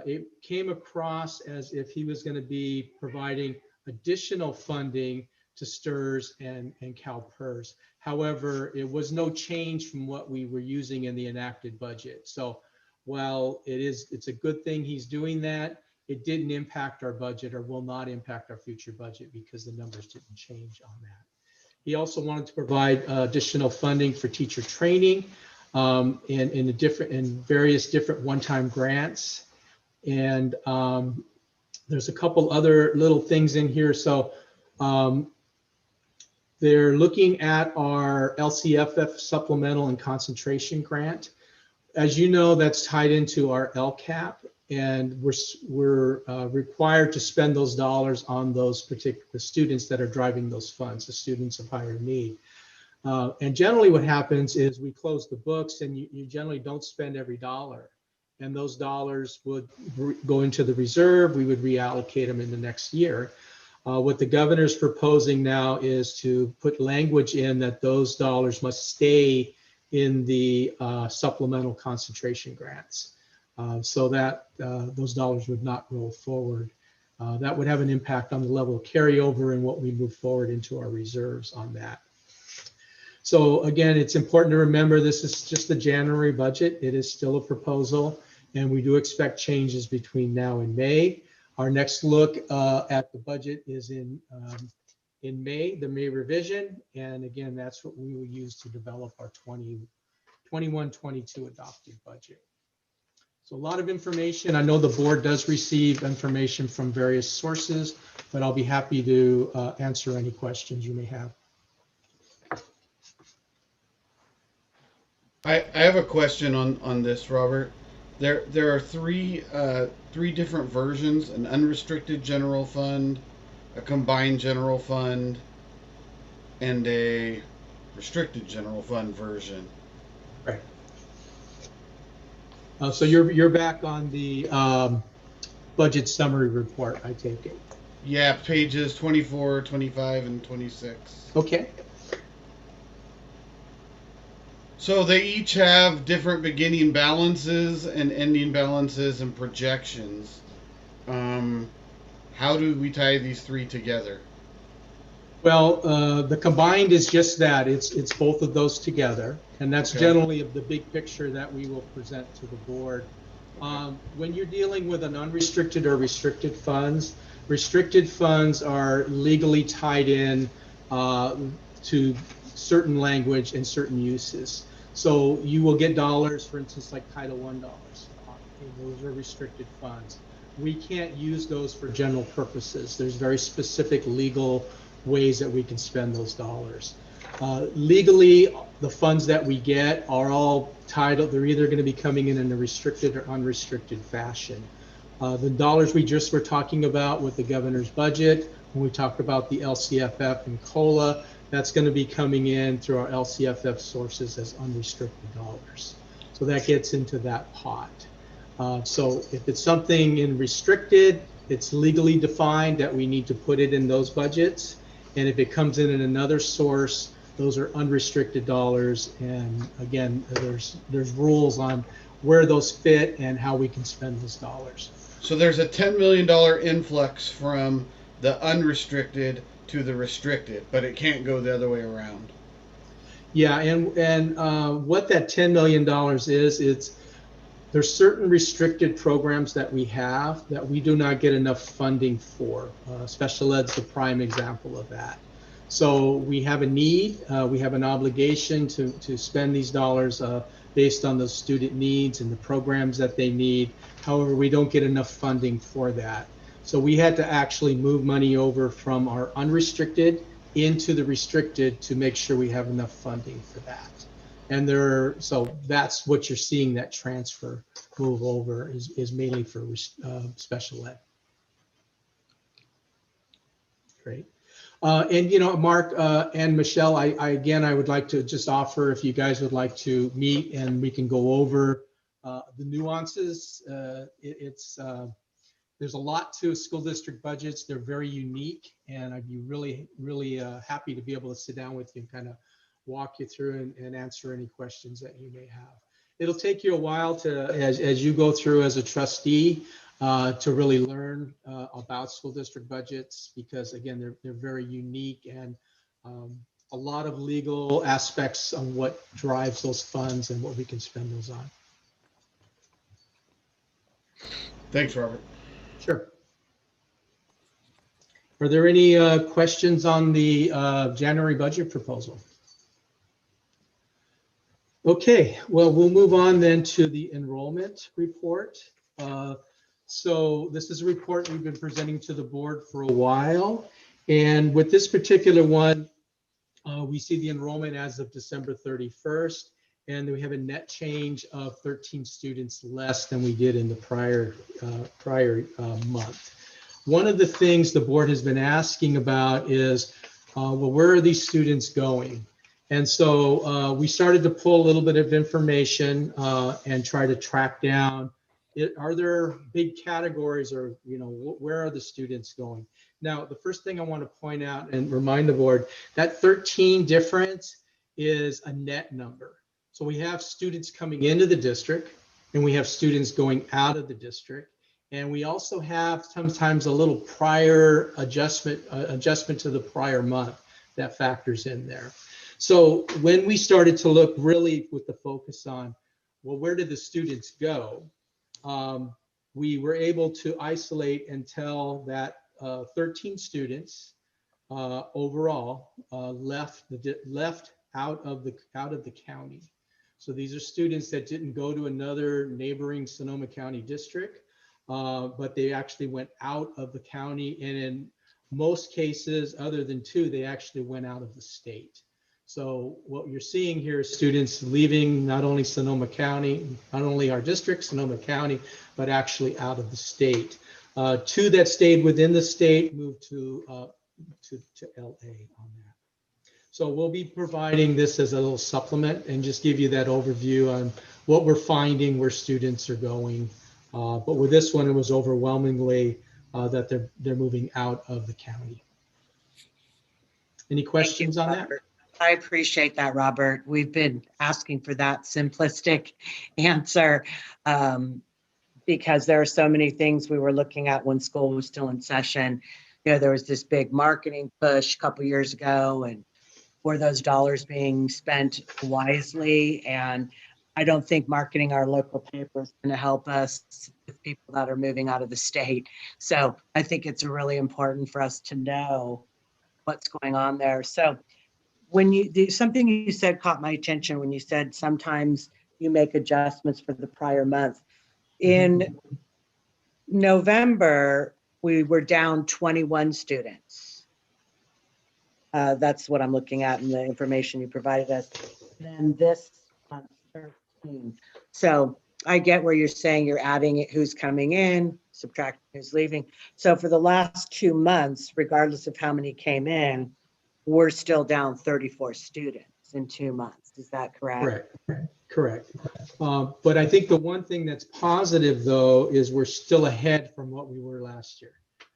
it came across as if he was going to be providing additional funding to STRS and CalPERS. However, it was no change from what we were using in the enacted budget. So while it's a good thing he's doing that, it didn't impact our budget or will not impact our future budget because the numbers didn't change on that. He also wanted to provide additional funding for teacher training in various different one-time grants. And there's a couple other little things in here. So they're looking at our LCFF supplemental and concentration grant. As you know, that's tied into our LCAP, and we're required to spend those dollars on those particular students that are driving those funds, the students of higher need. And generally what happens is we close the books and you generally don't spend every dollar. And those dollars would go into the reserve. We would reallocate them in the next year. What the governor's proposing now is to put language in that those dollars must stay in the supplemental concentration grants. So that those dollars would not roll forward. That would have an impact on the level of carryover and what we move forward into our reserves on that. So again, it's important to remember this is just the January budget. It is still a proposal, and we do expect changes between now and May. Our next look at the budget is in May, the May revision. And again, that's what we will use to develop our 21-22 adopted budget. So a lot of information. I know the board does receive information from various sources, but I'll be happy to answer any questions you may have. I have a question on this, Robert. There are three different versions: an unrestricted general fund, a combined general fund, and a restricted general fund version. Right. So you're back on the budget summary report, I take it. Yeah, pages 24, 25, and 26. Okay. So they each have different beginning balances and ending balances and projections. How do we tie these three together? Well, the combined is just that. It's both of those together. And that's Okay. generally the big picture that we will present to the board. When you're dealing with an unrestricted or restricted funds are legally tied in to certain language and certain uses. So you will get dollars, for instance, like Title I dollars. Those are restricted funds. We can't use those for general purposes. There's very specific legal ways that we can spend those dollars. Legally, the funds that we get are all titled. They're either going to be coming in a restricted or unrestricted fashion. The dollars we just were talking about with the governor's budget, when we talked about the LCFF and COLA, that's going to be coming in through our LCFF sources as unrestricted dollars. So that gets into that pot. So if it's something in restricted, it's legally defined that we need to put it in those budgets. And if it comes in another source, those are unrestricted dollars. And again, there's rules on where those fit and how we can spend those dollars. So there's a $10 million influx from the unrestricted to the restricted, but it can't go the other way around. Yeah, and what that $10 million is, there's certain restricted programs that we have that we do not get enough funding for. Special ed's the prime example of that. So we have a need, we have an obligation to spend these dollars based on the student needs and the programs that they need. However, we don't get enough funding for that. So we had to actually move money over from our unrestricted into the restricted to make sure we have enough funding for that. And so that's what you're seeing, that transfer move over is mainly for special ed. Great. And you know, Mark and Michelle, I would like to just offer, if you guys would like to meet and we can go over the nuances. There's a lot to school district budgets. They're very unique, and I'd be really happy to be able to sit down with you and kind of walk you through and answer any questions that you may have. It'll take you a while to, as you go through as a trustee, to really learn about school district budgets, because again, they're very unique, and a lot of legal aspects on what drives those funds and what we can spend those on. Thanks, Robert. Sure. Are there any questions on the January budget proposal? Okay, well, we'll move on then to the enrollment report. So this is a report we've been presenting to the board for a while. And with this particular one, we see the enrollment as of December 31st, and we have a net change of 13 students less than we did in the prior month. One of the things the board has been asking about is, well, where are these students going? And so we started to pull a little bit of information and try to track down, are there big categories, or, you know, where are the students going? Now, the first thing I want to point out and remind the board, that 13 difference is a net number. So we have students coming into the district, and we have students going out of the district. And we also have sometimes a little prior adjustment to the prior month that factors in there. So when we started to look really with the focus on, well, where did the students go? We were able to isolate and tell that 13 students overall left out of the county. So these are students that didn't go to another neighboring Sonoma County district, but they actually went out of the county, and in most cases, other than 2, they actually went out of the state. So what you're seeing here is students leaving not only Sonoma County, not only our district, Sonoma County, but actually out of the state. 2 that stayed within the state moved to LA on that. So we'll be providing this as a little supplement and just give you that overview on what we're finding, where students are going. But with this one, it was overwhelmingly that they're moving out of the county. Any questions on that? I appreciate that, Robert. We've been asking for that simplistic answer because there are so many things we were looking at when school was still in session. You know, there was this big marketing push a couple years ago, and were those dollars being spent wisely? And I don't think marketing our local paper is going to help us with people that are moving out of the state. So I think it's really important for us to know what's going on there. So when something you said caught my attention when you said sometimes you make adjustments for the prior month. In November, we were down 21 students. That's what I'm looking at in the information you provided us. Then this month, 13. So I get where you're saying you're adding it, who's coming in, subtracting who's leaving. So for the last 2 months, regardless of how many came in, we're still down 34 students in 2 months. Is that correct? Correct. But I think the one thing that's positive, though, is we're still ahead from what we were last year.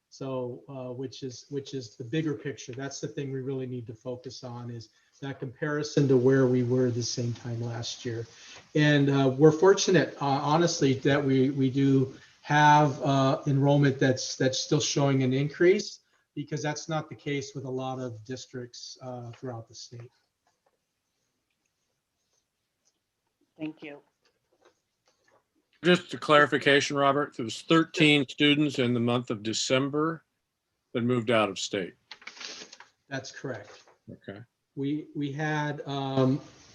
So which is the bigger picture. That's the thing we really need to focus on, is that comparison to where we were the same time last year. And we're fortunate, honestly, that we do have enrollment that's still showing an increase, because that's not the case with a lot of districts throughout the state. Thank you. Just a clarification, Robert, there was 13 students in the month of December that moved out of state. That's correct. Okay. We had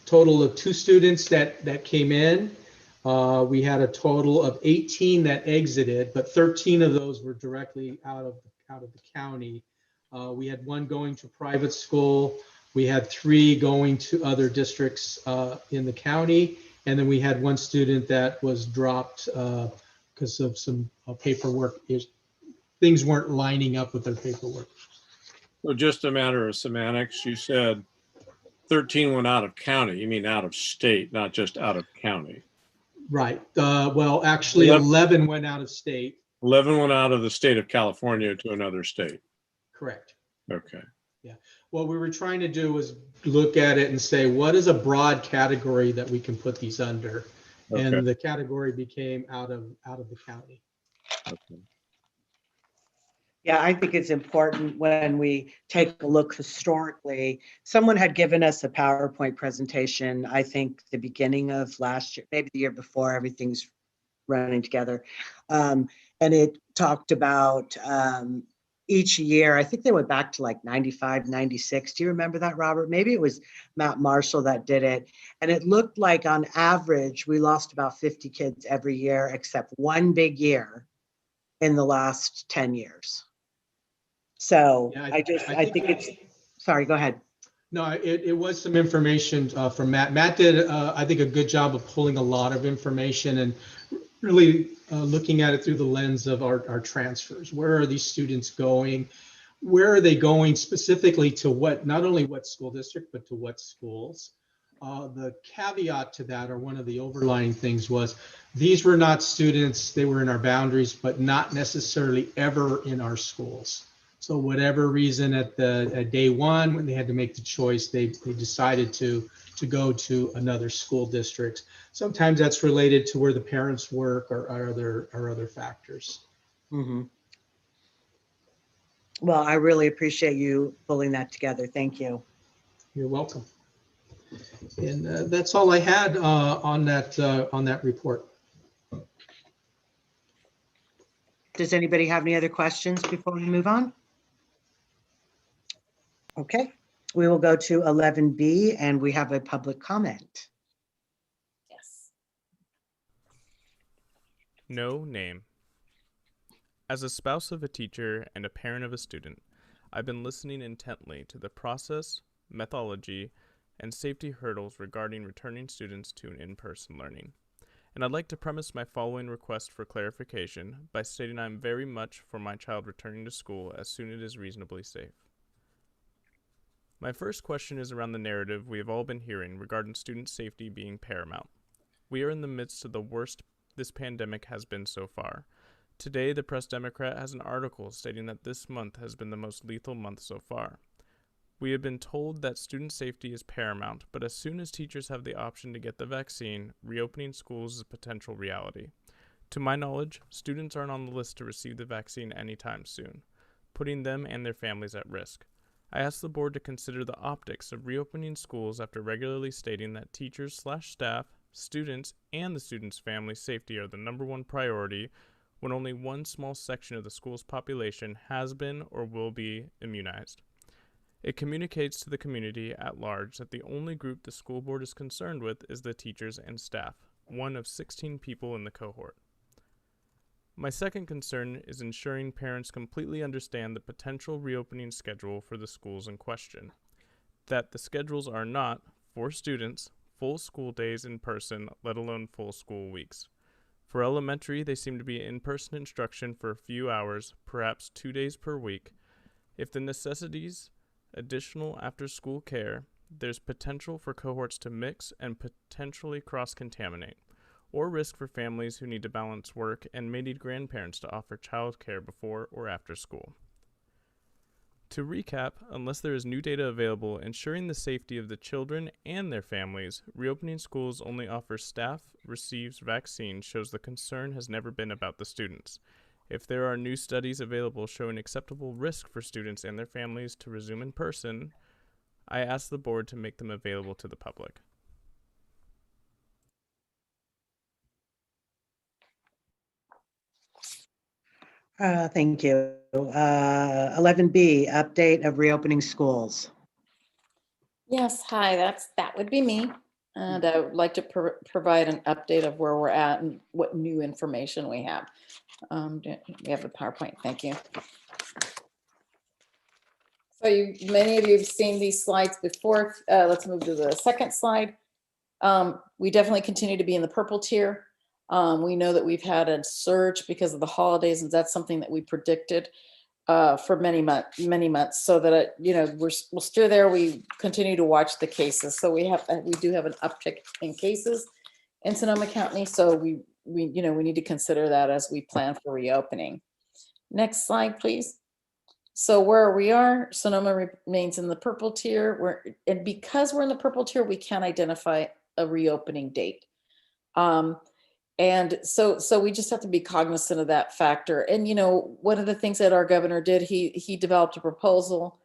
total of 2 students that came in. We had a total of 18 that exited, but 13 of those were directly out of the county. We had 1 going to private school. We had 3 going to other districts in the county. And then we had 1 student that was dropped because of some paperwork. Things weren't lining up with their paperwork. So just a matter of semantics. You said 13 went out of county. You mean out of state, not just out of county. Right. Well, actually, 11 went out of state. 11 went out of the state of California to another state. Correct. Okay. Yeah. What we were trying to do was look at it and say, what is a broad category that we can put these under? Okay. And the category became out of the county. Okay. Yeah, I think it's important when we take a look historically. Someone had given us a PowerPoint presentation, I think the beginning of last year, maybe the year before, everything's running together. And it talked about each year, I think they went back to like 95, 96. Do you remember that, Robert? Maybe it was Matt Marshall that did it. And it looked like on average, we lost about 50 kids every year, except one big year in the last 10 years. So Yeah, I think it's, sorry, go ahead. No, it was some information from Matt. Matt did, I think, a good job of pulling a lot of information and really looking at it through the lens of our transfers. Where are these students going? Where are they going specifically to what, not only what school district, but to what schools? The caveat to that, or one of the overlying things, was these were not students, they were in our boundaries, but not necessarily ever in our schools. So whatever reason at day one, when they had to make the choice, they decided to go to another school district. Sometimes that's related to where the parents work or other factors. Mm-hmm. Well, I really appreciate you pulling that together. Thank you. You're welcome. And that's all I had on that report. Does anybody have any other questions before we move on? Okay, we will go to 11B and we have a public comment. Yes. No name. As a spouse of a teacher and a parent of a student, I've been listening intently to the process, methodology, and safety hurdles regarding returning students to an in-person learning. And I'd like to premise my following request for clarification by stating I'm very much for my child returning to school as soon as it is reasonably safe. My first question is around the narrative we have all been hearing regarding student safety being paramount. We are in the midst of the worst this pandemic has been so far. Today, the Press Democrat has an article stating that this month has been the most lethal month so far. We have been told that student safety is paramount, but as soon as teachers have the option to get the vaccine, reopening schools is a potential reality. To my knowledge, students aren't on the list to receive the vaccine anytime soon, putting them and their families at risk. I ask the board to consider the optics of reopening schools after regularly stating that teachers/staff, students, and the students' family safety are the #1 priority when only one small section of the school's population has been or will be immunized. It communicates to the community at large that the only group the school board is concerned with is the teachers and staff, one of 16 people in the cohort. My second concern is ensuring parents completely understand the potential reopening schedule for the schools in question. That the schedules are not, for students, full school days in person, let alone full school weeks. For elementary, they seem to be in-person instruction for a few hours, perhaps 2 days per week. If the necessities additional after-school care, there's potential for cohorts to mix and potentially cross-contaminate, or risk for families who need to balance work and may need grandparents to offer childcare before or after school. To recap, unless there is new data available ensuring the safety of the children and their families, reopening schools only offers staff receives vaccine shows the concern has never been about the students. If there are new studies available showing acceptable risk for students and their families to resume in person, I ask the board to make them available to the public. Thank you. 11B, update of reopening schools. Yes, hi, that would be me. And I would like to provide an update of where we're at and what new information we have. We have the PowerPoint, thank you. So many of you have seen these slides before. Let's move to the second slide. We definitely continue to be in the purple tier. We know that we've had a surge because of the holidays, and that's something that we predicted for many months. So that we'll steer there. We continue to watch the cases. So we do have an uptick in cases in Sonoma County. So we need to consider that as we plan for reopening. Next slide, please. So where we are, Sonoma remains in the purple tier. And because we're in the purple tier, we can't identify a reopening date. And so we just have to be cognizant of that factor. And, one of the things that our governor did, he developed a proposal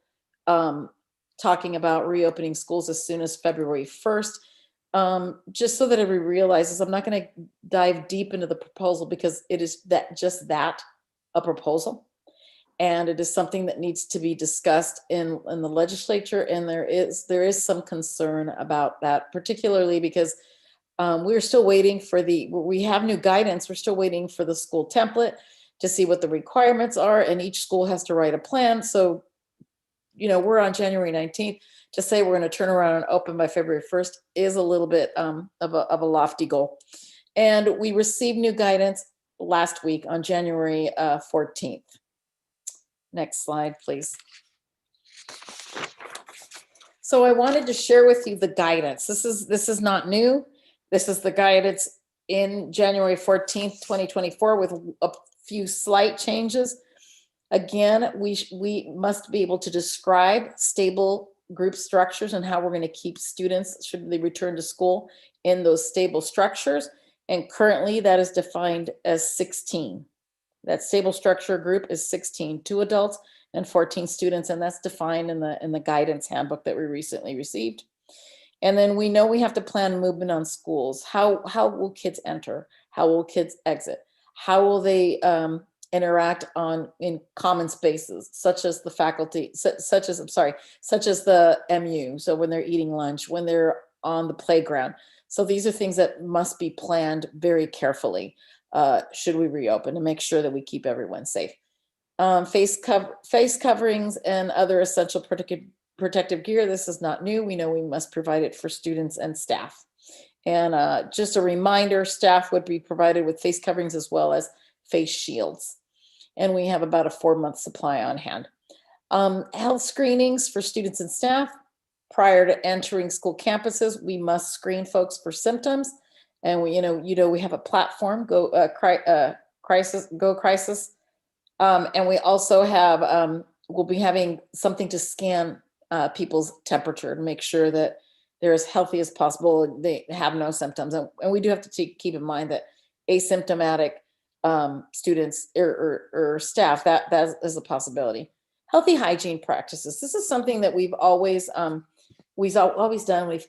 talking about reopening schools as soon as February 1st. Just so that everybody realizes, I'm not going to dive deep into the proposal because it is that a proposal. And it is something that needs to be discussed in the legislature. And there is some concern about that, particularly because we're still waiting we have new guidance. We're still waiting for the school template to see what the requirements are. And each school has to write a plan. So, we're on January 19th. To say we're going to turn around and open by February 1st is a little bit of a lofty goal. And we received new guidance last week on January 14th. Next slide, please. So I wanted to share with you the guidance. This is not new. This is the guidance in January 14th, 2024 with a few slight changes. Again, we must be able to describe stable group structures and how we're going to keep students should they return to school in those stable structures. And currently that is defined as 16. That stable structure group is 16, 2 adults and 14 students. And that's defined in the guidance handbook that we recently received. And then we know we have to plan movement on schools. How will kids enter? How will kids exit? How will they interact in common spaces, such as the faculty, such as the MU. So when they're eating lunch, when they're on the playground. So these are things that must be planned very carefully should we reopen to make sure that we keep everyone safe. Face coverings and other essential protective gear. This is not new. We know we must provide it for students and staff. And just a reminder, staff would be provided with face coverings as well as face shields. And we have about a 4-month supply on hand. Health screenings for students and staff. Prior to entering school campuses, we must screen folks for symptoms. And we have a platform, Go Crisis. And we also have, we'll be having something to scan people's temperature to make sure that they're as healthy as possible. They have no symptoms. And we do have to keep in mind that asymptomatic students or staff, that is a possibility. Healthy hygiene practices. This is something that we've always done. We've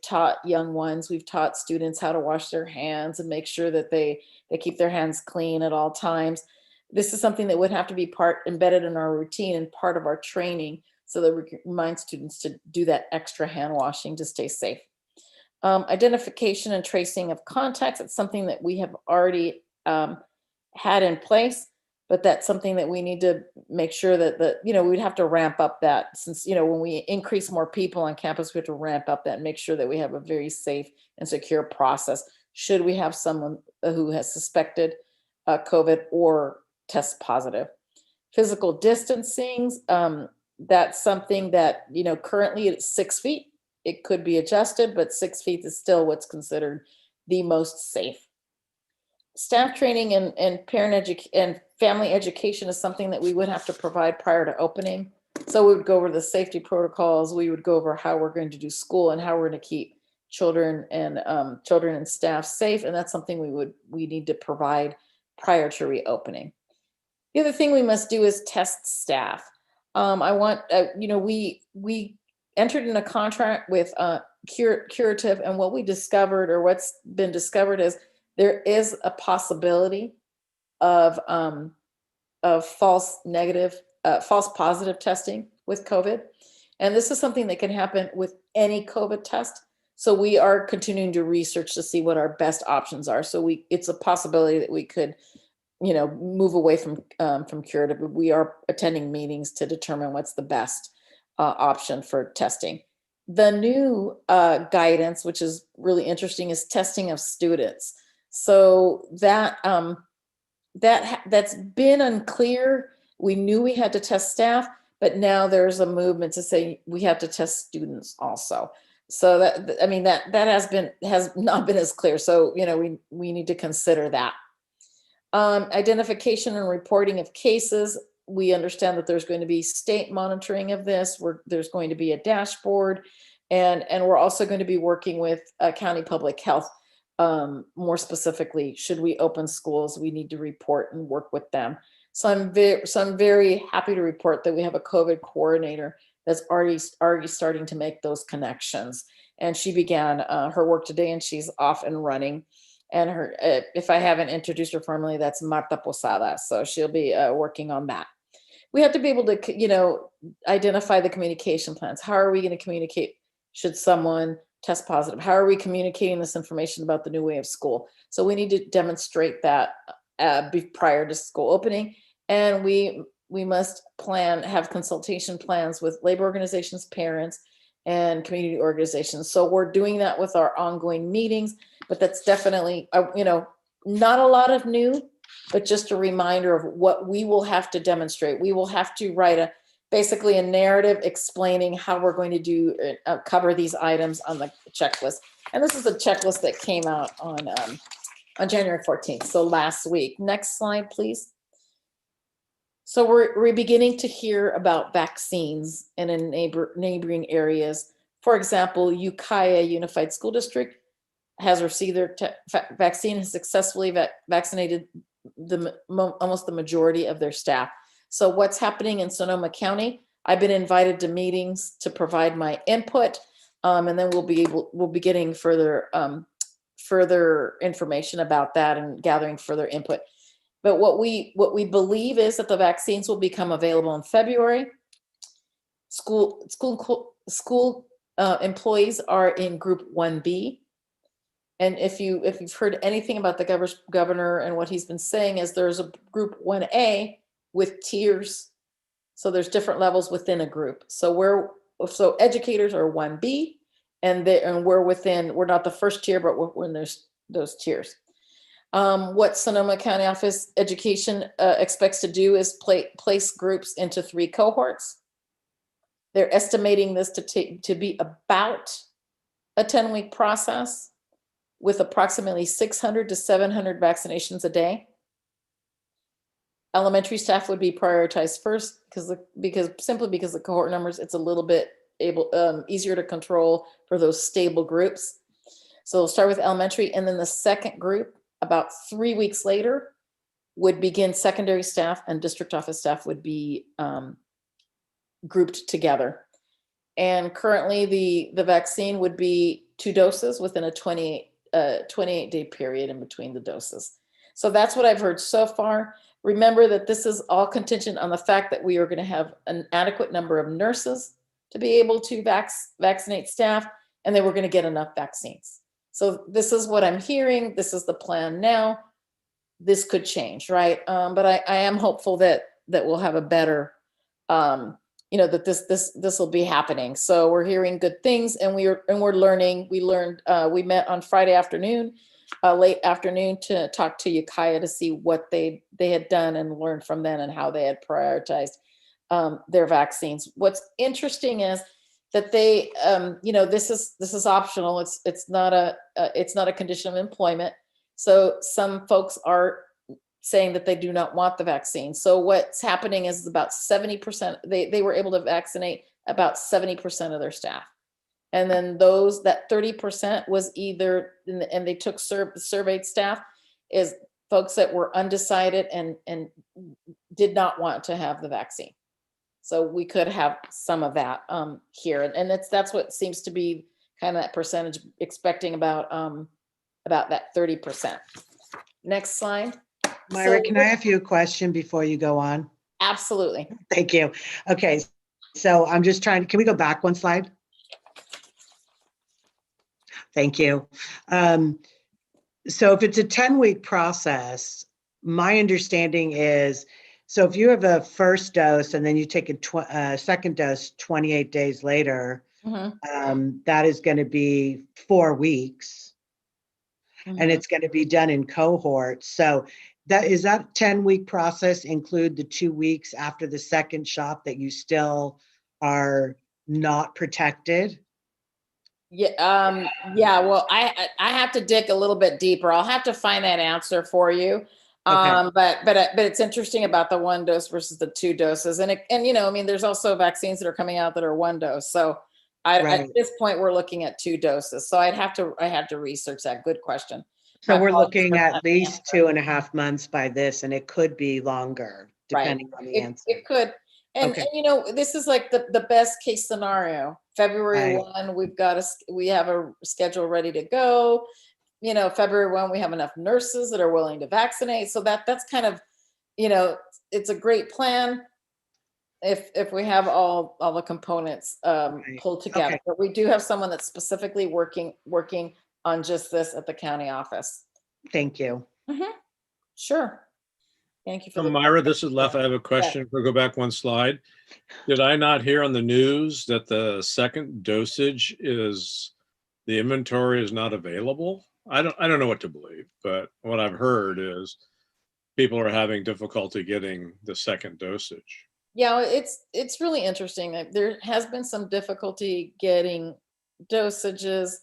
taught young ones, we've taught students how to wash their hands and make sure that they keep their hands clean at all times. This is something that would have to be embedded in our routine and part of our training so that we remind students to do that extra hand washing to stay safe. Identification and tracing of contacts. It's something that we have already had in place, but that's something that we need to make sure that we'd have to ramp up that since, when we increase more people on campus, we have to ramp up that and make sure that we have a very safe and secure process. Should we have someone who has suspected COVID or test positive. Physical distancing, that's something that, currently it's 6 feet. It could be adjusted, but 6 feet is still what's considered the most safe. Staff training and parent and family education is something that we would have to provide prior to opening. So we would go over the safety protocols. We would go over how we're going to do school and how we're going to keep children and staff safe. And that's something we need to provide prior to reopening. The other thing we must do is test staff. We entered in a contract with Curative, and what we discovered, or what's been discovered, is there is a possibility of false positive testing with COVID. And this is something that can happen with any COVID test. So we are continuing to research to see what our best options are. So it's a possibility that we could, move away from Curative. We are attending meetings to determine what's the best option for testing. The new guidance, which is really interesting, is testing of students. So that's been unclear. We knew we had to test staff, but now there's a movement to say we have to test students also. So that has not been as clear. So we need to consider that. Identification and reporting of cases. we understand that there's going to be state monitoring of this. There's going to be a dashboard, and we're also going to be working with county public health. More specifically, should we open schools, we need to report and work with them. So I'm very happy to report that we have a COVID coordinator that's already starting to make those connections. And she began her work today, and she's off and running. And her, if I haven't introduced her formally, that's Marta Posada. So she'll be working on that. We have to be able to, identify the communication plans. How are we going to communicate should someone test positive? How are we communicating this information about the new way of school? So we need to demonstrate that prior to school opening. And we must have consultation plans with labor organizations, parents, and community organizations. So we're doing that with our ongoing meetings, but that's definitely, not a lot of new, but just a reminder of what we will have to demonstrate. We will have to write basically a narrative explaining how we're going to cover these items on the checklist. And this is a checklist that came out on January 14th, so last week. Next slide, please. So we're beginning to hear about vaccines in neighboring areas. For example, Ukiah Unified School District has received their vaccine, has successfully vaccinated almost the majority of their staff. So what's happening in Sonoma County? I've been invited to meetings to provide my input, and then we'll be getting further information about that and gathering further input. But what we believe is that the vaccines will become available in February. School employees are in Group 1B. And if you've heard anything about the governor and what he's been saying, is there's a Group 1A with tiers. So there's different levels within a group. So educators are 1B, and we're not the first tier, but we're in those tiers. What Sonoma County Office Education expects to do is place groups into 3 cohorts. They're estimating this to be about a 10-week process with approximately 600 to 700 vaccinations a day. Elementary staff would be prioritized first because the cohort numbers, it's a little bit easier to control for those stable groups. So we'll start with elementary, and then the second group, about 3 weeks later, would begin secondary staff, and district office staff would be grouped together. And currently the vaccine would be 2 doses within a 28-day period in between the doses. So that's what I've heard so far. Remember that this is all contingent on the fact that we are going to have an adequate number of nurses to be able to vaccinate staff, and then we're going to get enough vaccines. So this is what I'm hearing. This is the plan now. This could change, right? But I am hopeful that we'll have a better, that this will be happening. So we're hearing good things, and we're learning. We met on Friday afternoon, late afternoon, to talk to Ukiah to see what they had done and learn from them and how they had prioritized their vaccines. What's interesting is that they, this is optional. It's not a condition of employment. So some folks are saying that they do not want the vaccine. So what's happening is about 70%, they were able to vaccinate about 70% of their staff. And then that 30% was either, and they took surveyed staff, is folks that were undecided and did not want to have the vaccine. So we could have some of that here. And that's what seems to be kind of that percentage, expecting about that 30%. Next slide. Myra, can I ask you a question before you go on? Absolutely. Thank you. Okay, so I'm just can we go back one slide? Thank you. So if it's a 10-week process, my understanding is, so if you have a first dose and then you take a second dose 28 days later, that is going to be 4 weeks, and it's going to be done in cohorts. So is that 10-week process include the 2 weeks after the second shot that you still are not protected? Yeah. Well, I have to dig a little bit deeper. I'll have to find that answer for you. But it's interesting about the 1 dose versus the 2 doses. And I mean, there's also vaccines that are coming out that are 1 dose. So at Right. this point, we're looking at 2 doses. So I have to research that. Good question. So My we're apologies looking for at not least answering. 2.5 months by this, and it could be longer, depending on the answer. It could. And, Okay. this is like the best case scenario. February Right. 1, we have a schedule ready to go. February 1, we have enough nurses that are willing to vaccinate. So that's kind of, it's a great plan if we have all the components pulled together. Okay. But we do have someone that's specifically working on just this at the county office. Thank you. Sure. Thank you for So the Myra, this is Left. I have a question. We'll go back 1 slide. Did I not hear on the news that the second dosage the inventory is not available? I don't know what to believe, but what I've heard is people are having difficulty getting the second dosage. Yeah, it's really interesting. There has been some difficulty getting dosages.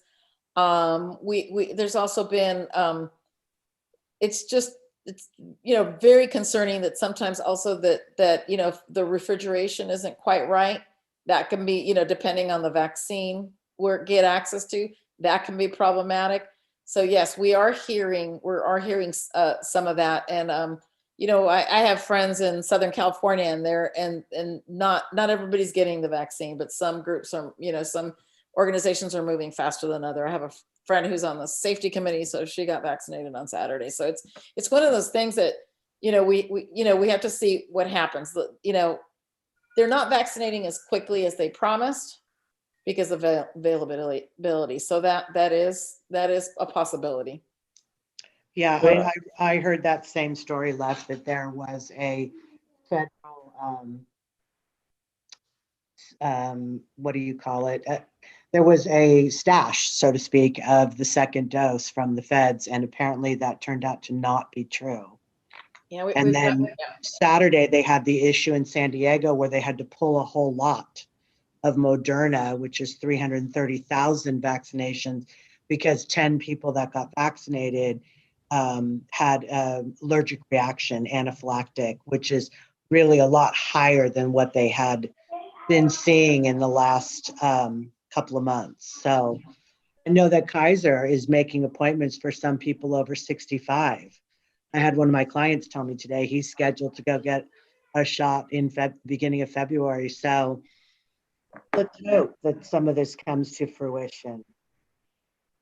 There's also been it's very concerning that sometimes also that the refrigeration isn't quite right. That can be, depending on the vaccine get access to, that can be problematic. So yes, we are hearing some of that. And I have friends in Southern California, and not everybody's getting the vaccine, but some groups are, some organizations are moving faster than other. I have a friend who's on the safety committee, so she got vaccinated on Saturday. So it's one of those things that, we have to see what happens. They're not vaccinating as quickly as they promised because of availability. So that is a possibility. Yeah, I heard that same story, Left, that there was a federal, what do you call it? There was a stash, so to speak, of the second dose from the feds, and apparently that turned out to not be true. Yeah, And then Saturday, they had the issue in San Diego where they had to pull a whole lot of Moderna, which is 330,000 vaccinations, because 10 people that got vaccinated had allergic reaction, anaphylactic, which is really a lot higher than what they had been seeing in the last couple of months. So I know that Kaiser is making appointments for some people over 65. I had one of my clients tell me today he's scheduled to go get a shot in beginning of February. So let's hope that some of this comes to fruition.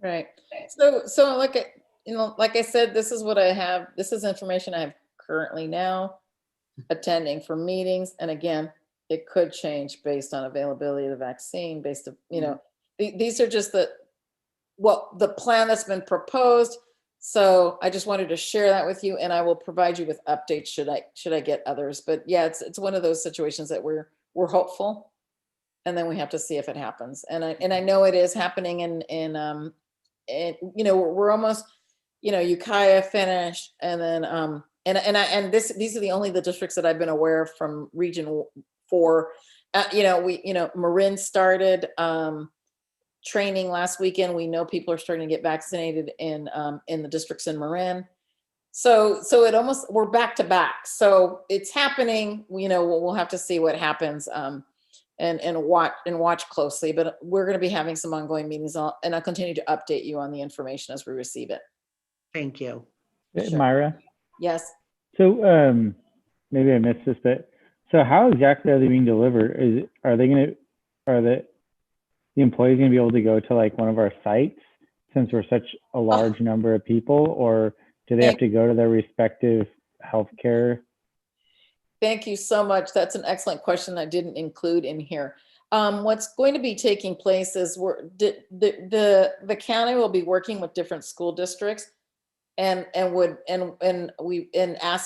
Right. So like I said, this is what I have. This is information I have currently now attending for meetings. And again, it could change based on availability of the vaccine, based on, these are just the plan that's been proposed. So I just wanted to share that with you, and I will provide you with updates should I get others. But yeah, it's one of those situations that we're hopeful, and then we have to see if it happens. And I know it is happening in we're almost, Ukiah finished, and then these are the only the districts that I've been aware of from Region 4. Marin started training last weekend. We know people are starting to get vaccinated in the districts in Marin. So we're back to back. So it's happening. We'll have to see what happens and watch closely. But we're going to be having some ongoing meetings, and I'll continue to update you on the information as we receive it. Thank you. Sure. Myra? Yes. So maybe I missed this, but so how exactly are they being delivered? Are the employees going to be able to go to like one of our sites since we're such a large number of people, or do they have to go to their respective healthcare? Thank you so much. That's an excellent question I didn't include in here. What's going to be taking place is the county will be working with different school districts and ask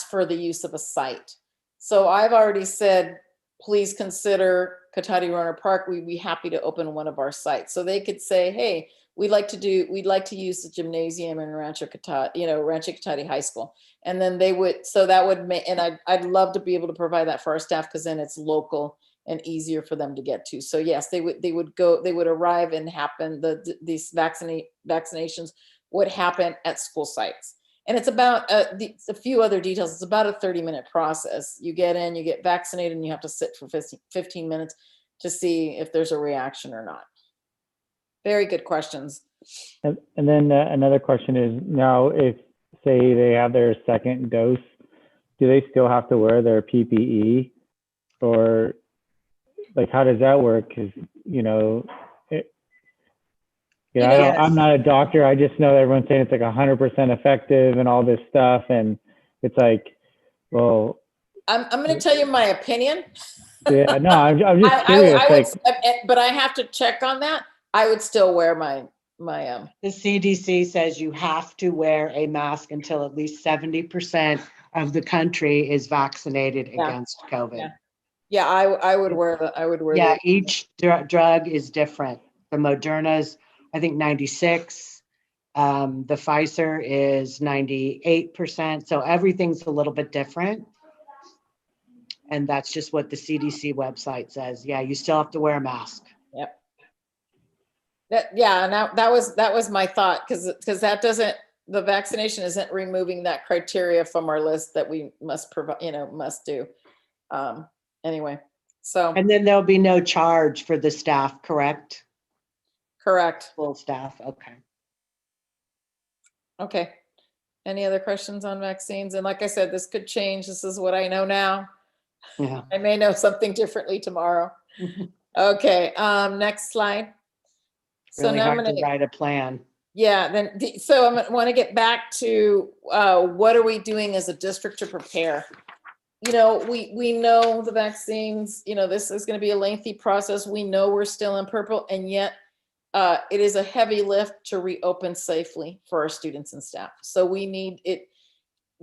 for the use of a site. So I've already said, please consider Cotati Roner Park. We'd be happy to open one of our sites. So they could say, hey, we'd like to use the gymnasium in Rancho Cotati High School. And then they would, so that would make, and I'd love to be able to provide that for our staff, because then it's local and easier for them to get to. So yes, they would arrive and happen, these vaccinations would happen at school sites. And it's about a few other details. It's about a 30-minute process. You get in, you get vaccinated, and you have to sit for 15 minutes to see if there's a reaction or not. Very good questions. And then another question is, now if, say, they have their second dose, do they still have to wear their PPE? Or like, how does that work? Because, I'm not a doctor. I just know everyone's saying it's like 100% effective and all this stuff. And it's like, well. I'm going to tell you my opinion. Yeah, no, I'm just curious. But I have to check on that. I would still wear my The CDC says you have to wear a mask until at least 70% of the country is vaccinated against COVID. Yeah, I would wear Yeah, each drug is different. The Moderna's, I think 96. The Pfizer is 98%. So everything's a little bit different. And that's just what the CDC website says. Yeah, you still have to wear a mask. Yep. That was my thought, because that doesn't, the vaccination isn't removing that criteria from our list that we must provide, must do. Anyway, so. And then there'll be no charge for the staff, correct? Correct. Full staff, okay. Okay. Any other questions on vaccines? And like I said, this could change. This is what I know now. Yeah. I may know something differently tomorrow. Okay, next slide. Really now hard to write a plan. Yeah, so I want to get back to what are we doing as a district to prepare? We know the vaccines, this is going to be a lengthy process. We know we're still in purple, and yet it is a heavy lift to reopen safely for our students and staff. So we need it.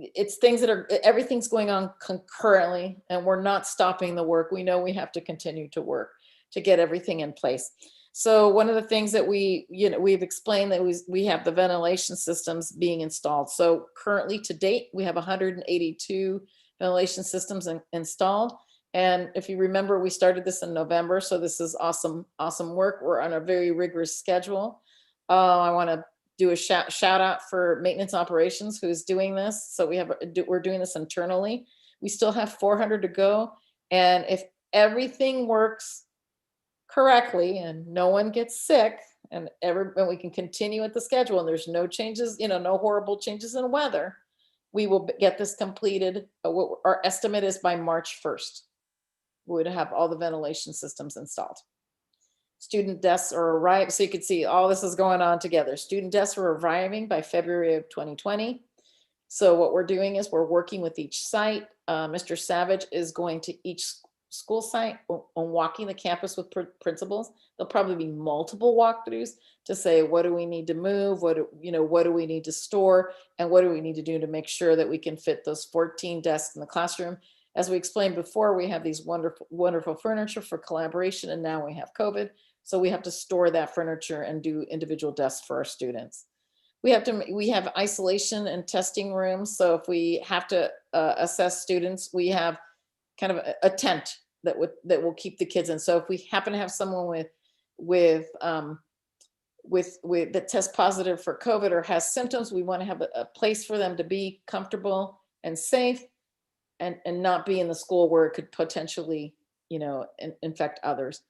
It's things that everything's going on concurrently, and we're not stopping the work. We know we have to continue to work to get everything in place. So one of the things that we've explained that we have the ventilation systems being installed. So currently to date, we have 182 ventilation systems installed. And if you remember, we started this in November. So this is awesome work. We're on a very rigorous schedule. I want to do a shout out for maintenance operations who's doing this. So we're doing this internally. We still have 400 to go. And if everything works correctly and no one gets sick and we can continue at the schedule and there's no changes, no horrible changes in weather, we will get this completed. What our estimate is by March 1st, we would have all the ventilation systems installed. Student desks are arriving. So you can see all this is going on together. Student desks are arriving by February of 2020. So what we're doing is we're working with each site. Mr. Savage is going to each school site on walking the campus with principals. There'll probably be multiple walkthroughs to say, what do we need to move? What do we need to store? And what do we need to do to make sure that we can fit those 14 desks in the classroom? As we explained before, we have these wonderful, wonderful furniture for collaboration, and now we have COVID. So we have to store that furniture and do individual desks for our students. We have isolation and testing rooms. So if we have to assess students, we have kind of a tent that will keep the kids in. So if we happen to have someone that tests positive for COVID or has symptoms, we want to have a place for them to be comfortable and safe and not be in the school where it could potentially, infect others.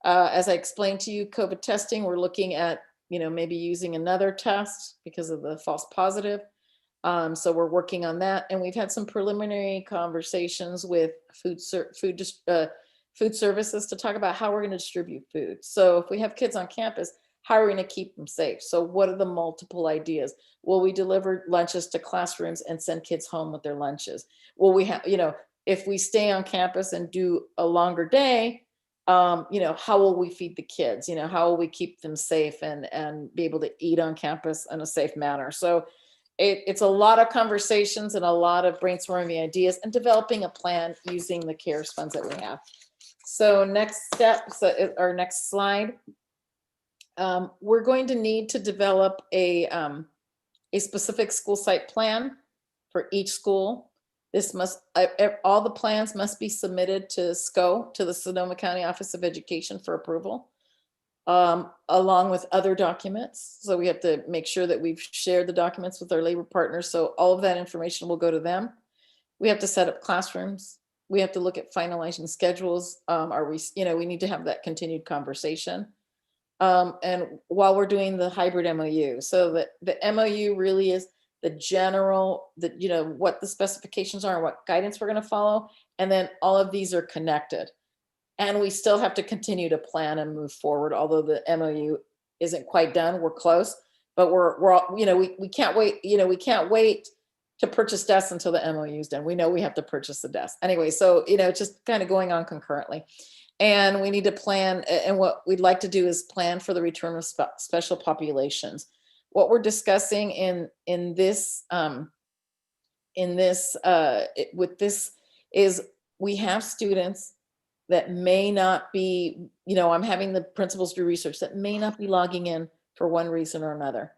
As I explained to you, COVID testing, we're looking at, maybe using another test because of the false positive. So we're working on that, and we've had some preliminary conversations with food services to talk about how we're going to distribute food. So if we have kids on campus, how are we going to keep them safe? So what are the multiple ideas? Will we deliver lunches to classrooms and send kids home with their lunches? Will we have, if we stay on campus and do a longer day, how will we feed the kids? How will we keep them safe and be able to eat on campus in a safe manner? So it's a lot of conversations and a lot of brainstorming ideas and developing a plan using the CARES funds that we have. So next step, our next slide. We're going to need to develop a specific school site plan for each school. All the plans must be submitted to SCO, to the Sonoma County Office of Education, for approval. along with other documents. So we have to make sure that we've shared the documents with our labor partners. So all of that information will go to them. We have to set up classrooms. We have to look at finalizing schedules. We need to have that continued conversation. And while we're doing the hybrid MOU, so that the MOU really is the general, what the specifications are and what guidance we're going to follow. And then all of these are connected. And we still have to continue to plan and move forward, although the MOU isn't quite done. We're close, but we can't wait. We can't wait to purchase desks until the MOU is done. We know we have to purchase the desk anyway. So, it's just kind of going on concurrently. And we need to plan, and what we'd like to do is plan for the return of special populations. What we're discussing with this is we have students that may not be, I'm having the principals do research that may not be logging in for one reason or another.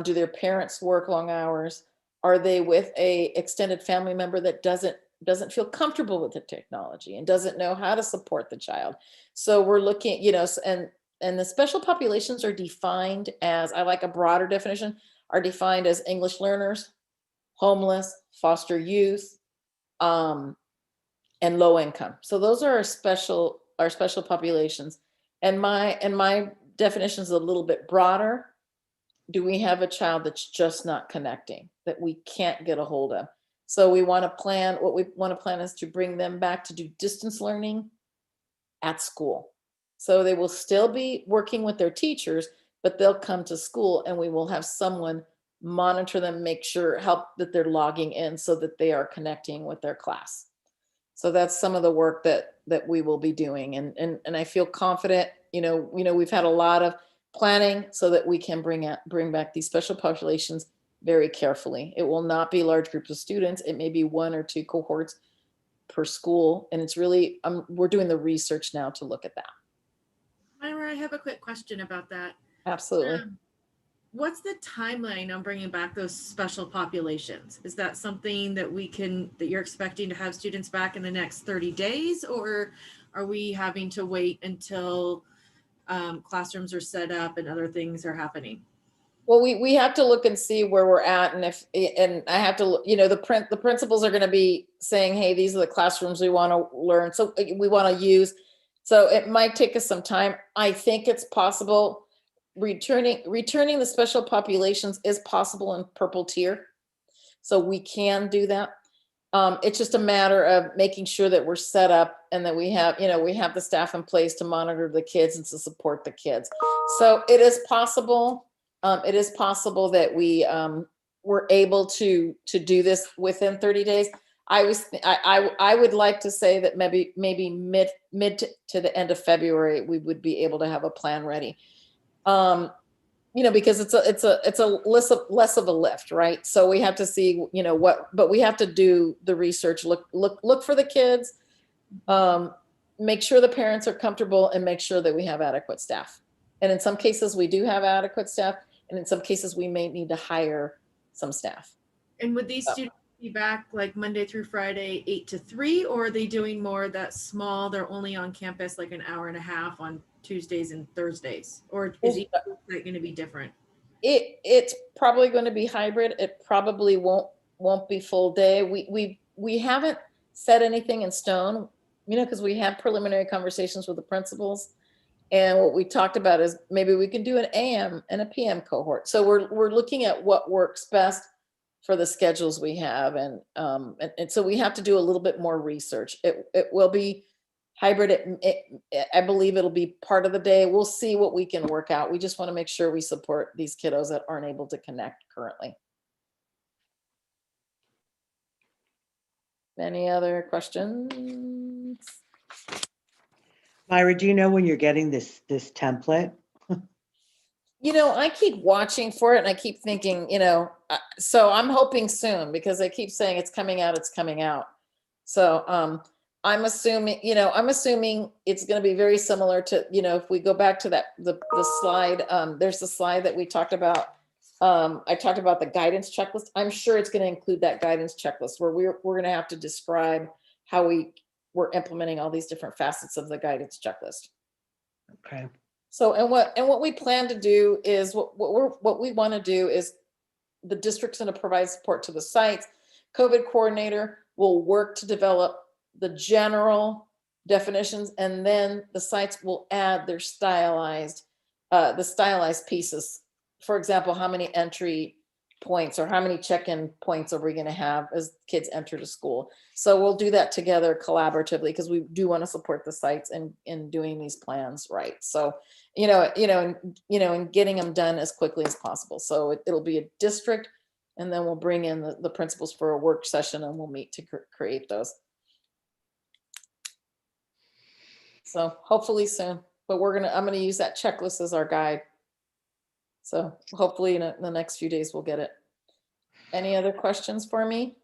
Do their parents work long hours? Are they with a extended family member that doesn't feel comfortable with the technology and doesn't know how to support the child? So we're looking, and the special populations are defined as, I like a broader definition, are defined as English learners, homeless, foster youth, and low income. So those are our special populations. And my definition is a little bit broader. Do we have a child that's just not connecting, that we can't get a hold of? So what we want to plan is to bring them back to do distance learning at school. So they will still be working with their teachers, but they'll come to school and we will have someone monitor them, help that they're logging in so that they are connecting with their class. So that's some of the work that we will be doing. And I feel confident, we've had a lot of planning so that we can bring back these special populations very carefully. It will not be large groups of students. It may be 1 or 2 cohorts per school. And it's really, we're doing the research now to look at that. Myra, I have a quick question about that. Absolutely. What's the timeline on bringing back those special populations? Is that something that you're expecting to have students back in the next 30 days? Or are we having to wait until classrooms are set up and other things are happening? Well, we have to look and see where we're at, and I have to, the principals are going to be saying, hey, these are the classrooms we want to learn, so we want to use. So it might take us some time. I think it's possible. Returning the special populations is possible in purple tier, so we can do that. It's just a matter of making sure that we're set up and that we have the staff in place to monitor the kids and to support the kids. So it is possible. It is possible that we were able to do this within 30 days. I would like to say that maybe mid to the end of February we would be able to have a plan ready. Because it's a less of a lift, right? So we have to see, but we have to do the research, look for the kids, make sure the parents are comfortable, and make sure that we have adequate staff. And in some cases we do have adequate staff, and in some cases we may need to hire some staff. And would these students be back like Monday through Friday, 8 to 3, or are they doing more that small, they're only on campus like an hour and a half on Tuesdays and Thursdays? Or is each night going to be different? It's probably going to be hybrid. It probably won't be full day. We haven't set anything in stone, because we had preliminary conversations with the principals. And what we talked about is maybe we can do an AM and a PM cohort. So we're looking at what works best for the schedules we have. And so we have to do a little bit more research. It will be hybrid. I believe it'll be part of the day. We'll see what we can work out. We just want to make sure we support these kiddos that aren't able to connect currently. Any other questions? Myra, do you know when you're getting this template? I keep watching for it and I keep thinking, so I'm hoping soon, because I keep saying it's coming out. So I'm assuming it's going to be very similar to, if we go back to the slide, there's the slide that we talked about. I talked about the guidance checklist. I'm sure it's going to include that guidance checklist where we're going to have to describe how we're implementing all these different facets of the guidance checklist. Okay. So, and what we plan to do is what we want to do is the district's going to provide support to the sites. COVID coordinator will work to develop the general definitions, and then the sites will add their stylized pieces. For example, how many entry points or how many check-in points are we going to have as kids enter to school? So we'll do that together collaboratively, because we do want to support the sites in doing these plans right. So, and getting them done as quickly as possible. So it'll be a district, and then we'll bring in the principals for a work session, and we'll meet to create those. So hopefully soon, but I'm gonna use that checklist as our guide. So hopefully in the next few days, we'll get it. Any other questions for me?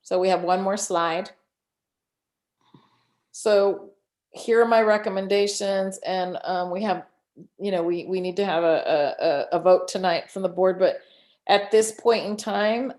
So we have one more slide. So here are my recommendations, and we have, we need to have a vote tonight from the board, but at this point in time,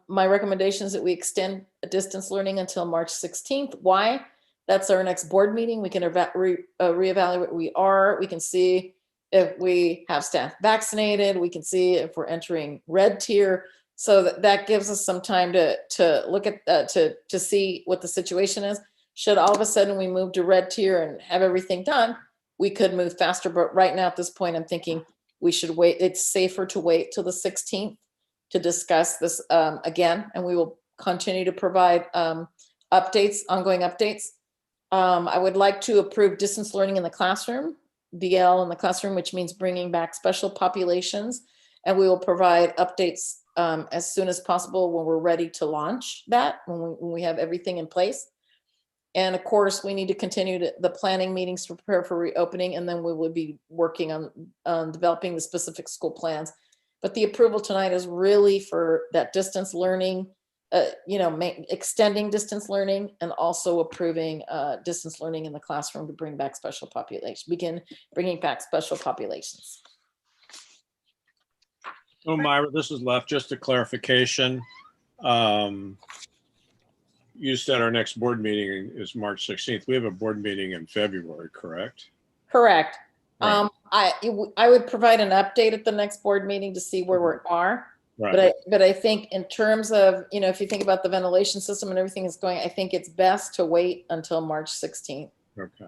my recommendation is that we extend distance learning until March 16th. Why? That's our next board meeting. We can reevaluate where we are. We can see if we have staff vaccinated. We can see if we're entering red tier. So that gives us some time to look at, to see what the situation is. Should all of a sudden we move to red tier and have everything done, we could move faster. But right now at this point, I'm thinking we should wait. It's safer to wait till the 16th to discuss this again, and we will continue to provide updates, ongoing updates. I would like to approve distance learning in the classroom, DL in the classroom, which means bringing back special populations, and we will provide updates as soon as possible when we're ready to launch that, when we have everything in place. And of course, we need to continue the planning meetings to prepare for reopening, and then we will be working on developing the specific school plans. But the approval tonight is really for that distance learning, extending distance learning, and also approving distance learning in the classroom to bring back special population, begin bringing back special populations. Oh, Myra, this is left, just a clarification. You said our next board meeting is March 16th. We have a board meeting in February, correct? Correct. Right. I would provide an update at the next board meeting to see where we are. Right. But I think in terms of, if you think about the ventilation system and everything is going, I think it's best to wait until March 16th. Okay.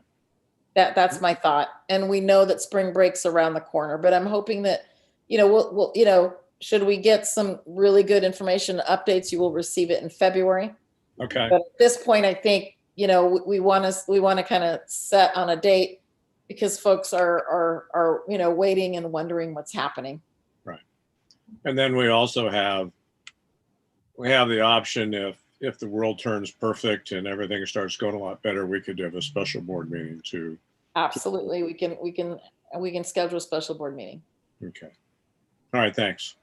That's my thought. And we know that spring break's around the corner, but I'm hoping that, we'll should we get some really good information updates, you will receive it in February. Okay. But at this point, I think, we want to kind of set on a date, because folks are waiting and wondering what's happening. Right. And then we also have the option, if the world turns perfect and everything starts going a lot better, we could have a special board meeting too. Absolutely. We can schedule a special board meeting. Okay. All right. Thanks.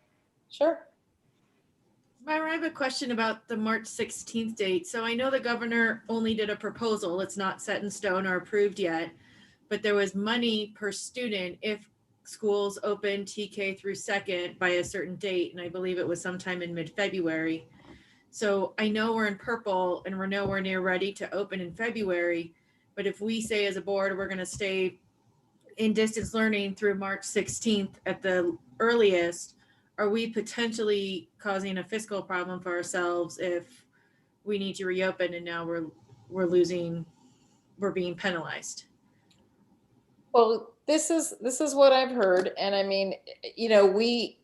Sure. Myra, I have a question about the March 16th date. So I know the governor only did a proposal. It's not set in stone or approved yet, but there was money per student if schools open TK through second by a certain date. And I believe it was sometime in mid-February. So I know we're in purple and we're nowhere near ready to open in February. But if we say as a board, we're going to stay in distance learning through March 16th at the earliest, are we potentially causing a fiscal problem for ourselves if we need to reopen and now we're being penalized? Well, this is what I've heard. And I mean, we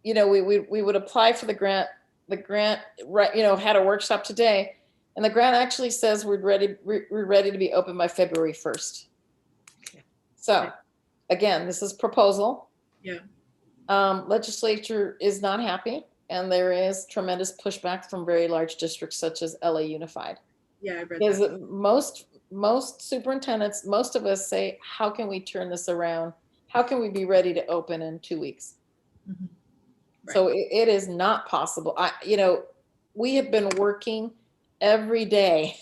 would apply for the grant, had a workshop today, and the grant actually says we're ready to be open by February 1st. So again, this is proposal. Yeah. Legislature is not happy, and there is tremendous pushback from very large districts such as LA Unified. Yeah, I read Because that. most superintendents, most of us say, how can we turn this around? How can we be ready to open in 2 weeks? Mhm. So it is not possible. We have been working every day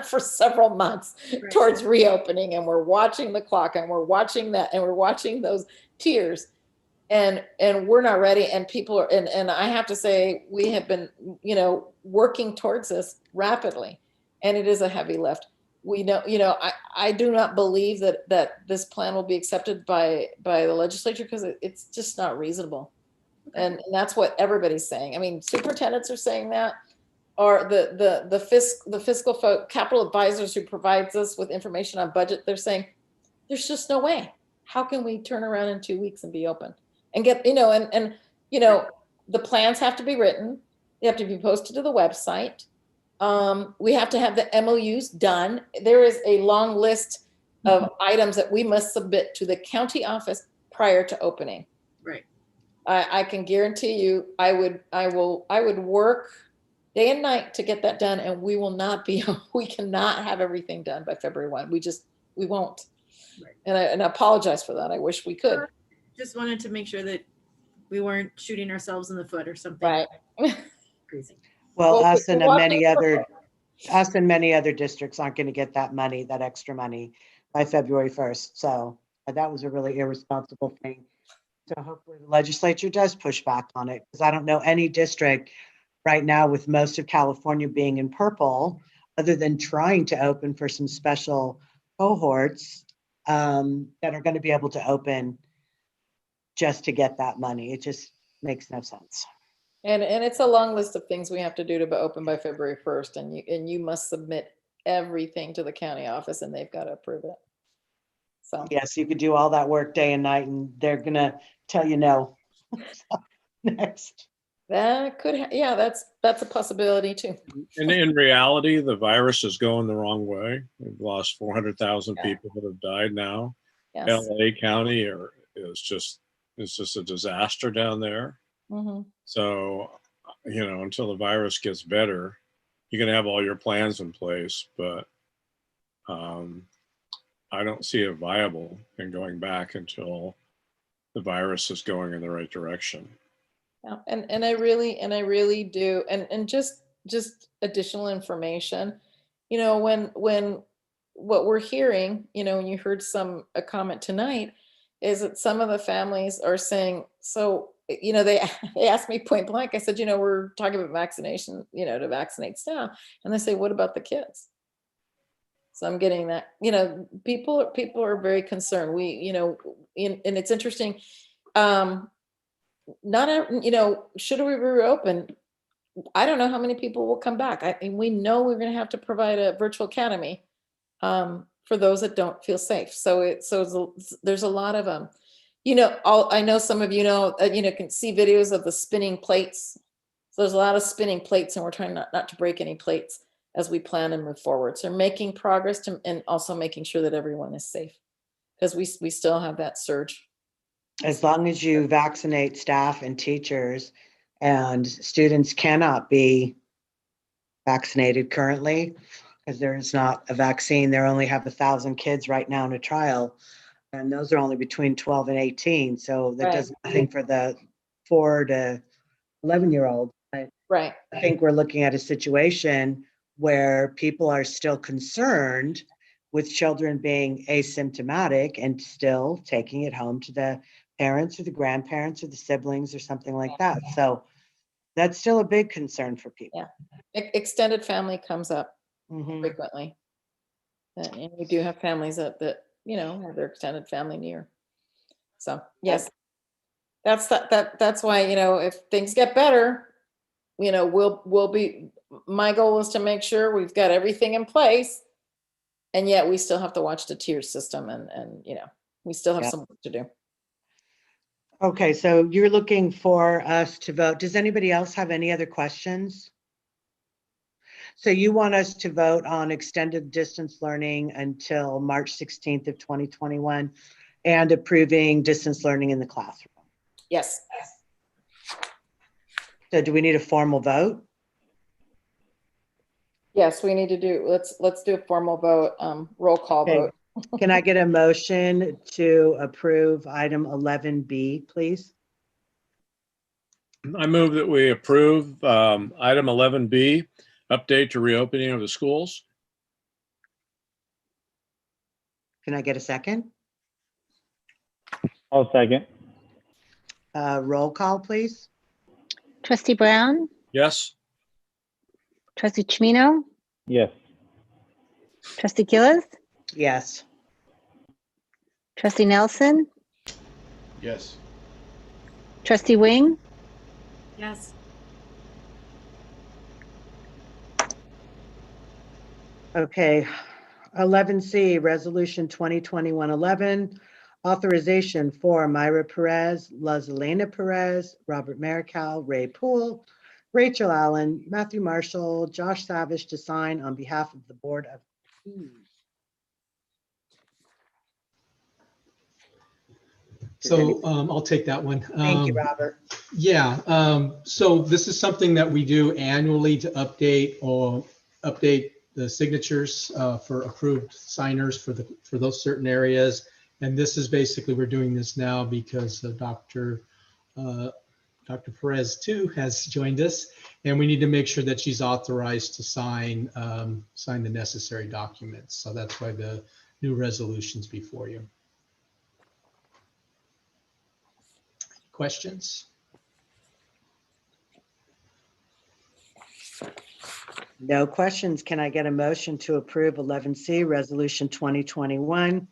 for several months towards reopening, and we're watching the clock, and we're watching that, and we're watching those tiers, and we're not ready. And people are, and I have to say, we have been, working towards this rapidly, and it is a heavy lift. we know, I do not believe that this plan will be accepted by the legislature because it's just not reasonable. And that's what everybody's saying. I mean, superintendents are saying that, or the fiscal capital advisors who provides us with information on budget, they're saying, there's just no way. How can we turn around in 2 weeks and be open and get, the plans have to be written. They have to be posted to the website. We have to have the MOUs done. There is a long list of items that we must submit to the county office prior to opening. Right. I can guarantee you, I would work day and night to get that done, and we cannot have everything done by February 1. We won't. Right. And I apologize for that. I wish we could. Just wanted to make sure that we weren't shooting ourselves in the foot or something. Right. Crazy. Well, Well, us and we're many other districts aren't going to get that money, that extra money by February 1st. So that was a really irresponsible thing. So hopefully the legislature does push back on it, because I don't know any district right now, with most of California being in purple, other than trying to open for some special cohorts that are going to be able to open just to get that money. It just makes no sense. And it's a long list of things we have to do to be open by February 1st, and you must submit everything to the county office, and they've got to approve it. So Yes, you could do all that work day and night, and they're gonna tell you no. Next. that could, that's a possibility too. And in reality, the virus is going the wrong way. We've lost 400,000 people that have died now. Yes. LA County is just a disaster down there. Mm-hmm. So, until the virus gets better, you can have all your plans in place, but I don't see it viable in going back until the virus is going in the right direction. Yeah, and I really do, and just additional information, when what we're hearing, when you heard a comment tonight, is that some of the families are saying, so, they asked me point blank, I said, we're talking about vaccination, to vaccinate staff, and they say, what about the kids? So I'm getting that, people are very concerned. And it's interesting. Should we reopen? I don't know how many people will come back. We know we're going to have to provide a virtual academy for those that don't feel safe. So there's a lot of I know some of can see videos of the spinning plates. So there's a lot of spinning plates, and we're trying not to break any plates as we plan and move forward. So making progress and also making sure that everyone is safe, because we still have that surge. As long as you vaccinate staff and teachers, and students cannot be vaccinated currently because there is not a vaccine. They only have 1,000 kids right now in a trial, and those are only between 12 and 18. So that does nothing for the 4 to 11-year-old. Right. I think we're looking at a situation where people are still concerned with children being asymptomatic and still taking it home to the parents or the grandparents or the siblings or something like that. So that's still a big concern for people. Yeah. Extended family comes up Mhm. frequently. And we do have families that have their extended family near. So yes, that's why, if things get better, we'll be, my goal is to make sure we've got everything in place, and yet we still have to watch the tier system, and we still have some work to do. Okay, so you're looking for us to vote. Does anybody else have any other questions? So you want us to vote on extended distance learning until March 16th of 2021 and approving distance learning in the classroom? Yes. So do we need a formal vote? Yes, we need to do, let's do a formal vote, roll call vote. Can I get a motion to approve item 11B, please? I move that we approve item 11B, update to reopening of the schools. Can I get a second? I'll second. Roll call, please. Trustee Brown, Yes. Trustee Chimino, Yes. Trustee Gillis, Yes. Trustee Nelson, Yes. Trustee Wing, Yes. Okay. 11C, Resolution 2021-11, authorization for Myra Perez, Luzalena Perez, Robert Marical, Ray Poole, Rachel Allen, Matthew Marshall, Josh Savage to sign on behalf of the Board of Trustees. So I'll take that one. Thank you, Robert. Yeah, so this is something that we do annually to update the signatures for approved signers for those certain areas. And this is basically, we're doing this now because Dr. Perez too has joined us, and we need to make sure that she's authorized to sign the necessary documents. So that's why the new resolution's before you. Questions? No questions. Can I get a motion to approve 11C, Resolution 2021-11?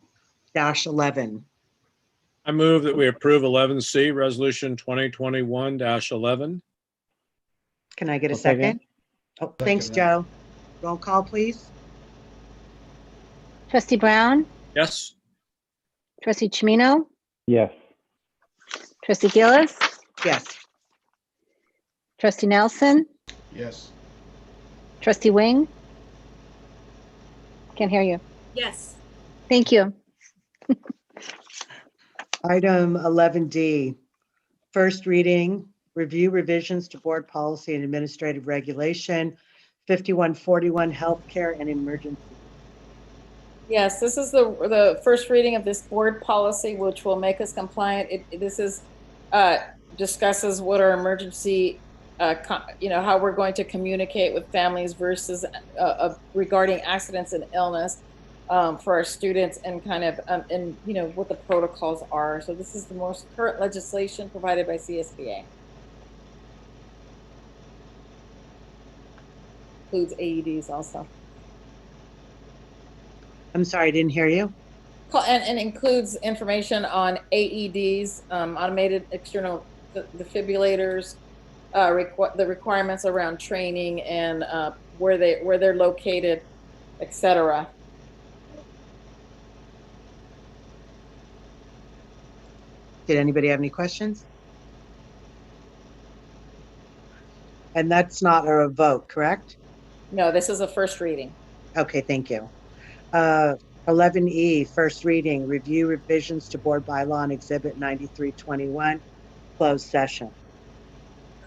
I move that we approve 11C, Resolution 2021-11. Can I get a I'll second. second? Oh, thanks, Second. Joe. Roll call, please. Trustee Brown, Yes. Trustee Chimino, Yes. Trustee Gillis, Yes. Trustee Nelson, Yes. Trustee Wing. Can't hear you. Yes. Thank you. Item 11D, first reading, review revisions to board policy and administrative regulation, 5141, healthcare and emergency. Yes, this is the first reading of this board policy, which will make us compliant. This is discusses what our emergency, how we're going to communicate with families versus regarding accidents and illness for our students, and kind of and what the protocols are. So this is the most current legislation provided by CSBA. Includes AEDs also. I'm sorry, I didn't hear you. And includes information on AEDs, automated external defibrillators, the requirements around training and where they're located, etc. Did anybody have any questions? And that's not a vote, correct? No, this is a first reading. Okay, thank you. 11E, first reading, review revisions to board bylaw and exhibit 9321, closed session.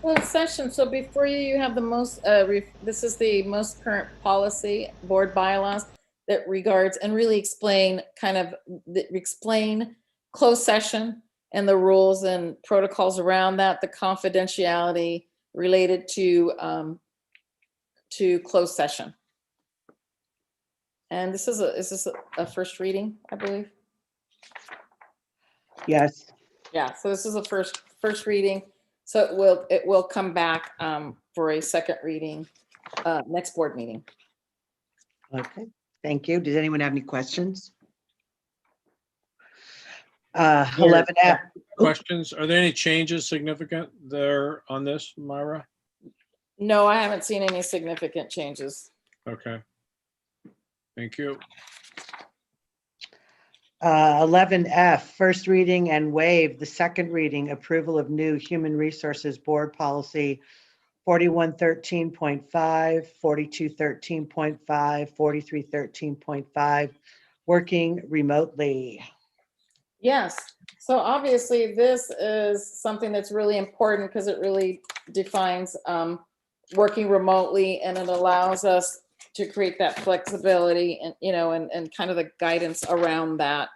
Closed session. So before you have the most, this is the most current policy, board bylaws that regards and really explain closed session and the rules and protocols around that, the confidentiality related to closed session. And this is a first reading, I believe. Yes. Yeah, so this is a first reading. So it will come back for a second reading next board meeting. Okay, thank you. Does anyone have any questions? 11F. Questions? Are there any changes significant there on this, Myra? No, I haven't seen any significant changes. Okay. Thank you. 11F, first reading and waive the second reading, approval of new Human Resources Board Policy 4113.5, 4213.5, 4313.5, working remotely. Yes. So obviously this is something that's really important because it really defines working remotely, and it allows us to create that flexibility and, and kind of the guidance around that.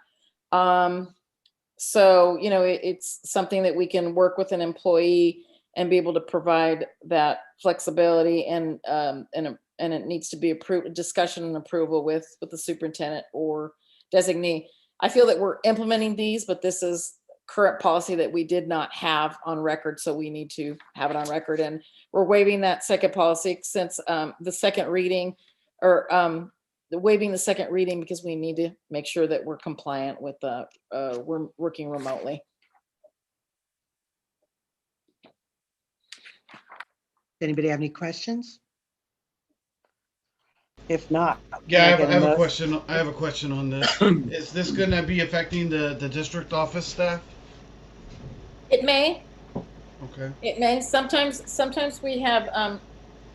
So, it's something that we can work with an employee and be able to provide that flexibility, and it needs to be approved, discussion and approval with the superintendent or designee. I feel that we're implementing these, but this is current policy that we did not have on record, so we need to have it on record. And we're waiving that second policy since the second reading, or waiving the second reading because we need to make sure that we're compliant with we're working remotely. Anybody have any questions? If not. Yeah, can I have a mo- question. I have a question on this. Is this going to be affecting the district office staff? It may. Okay. It may. Sometimes we have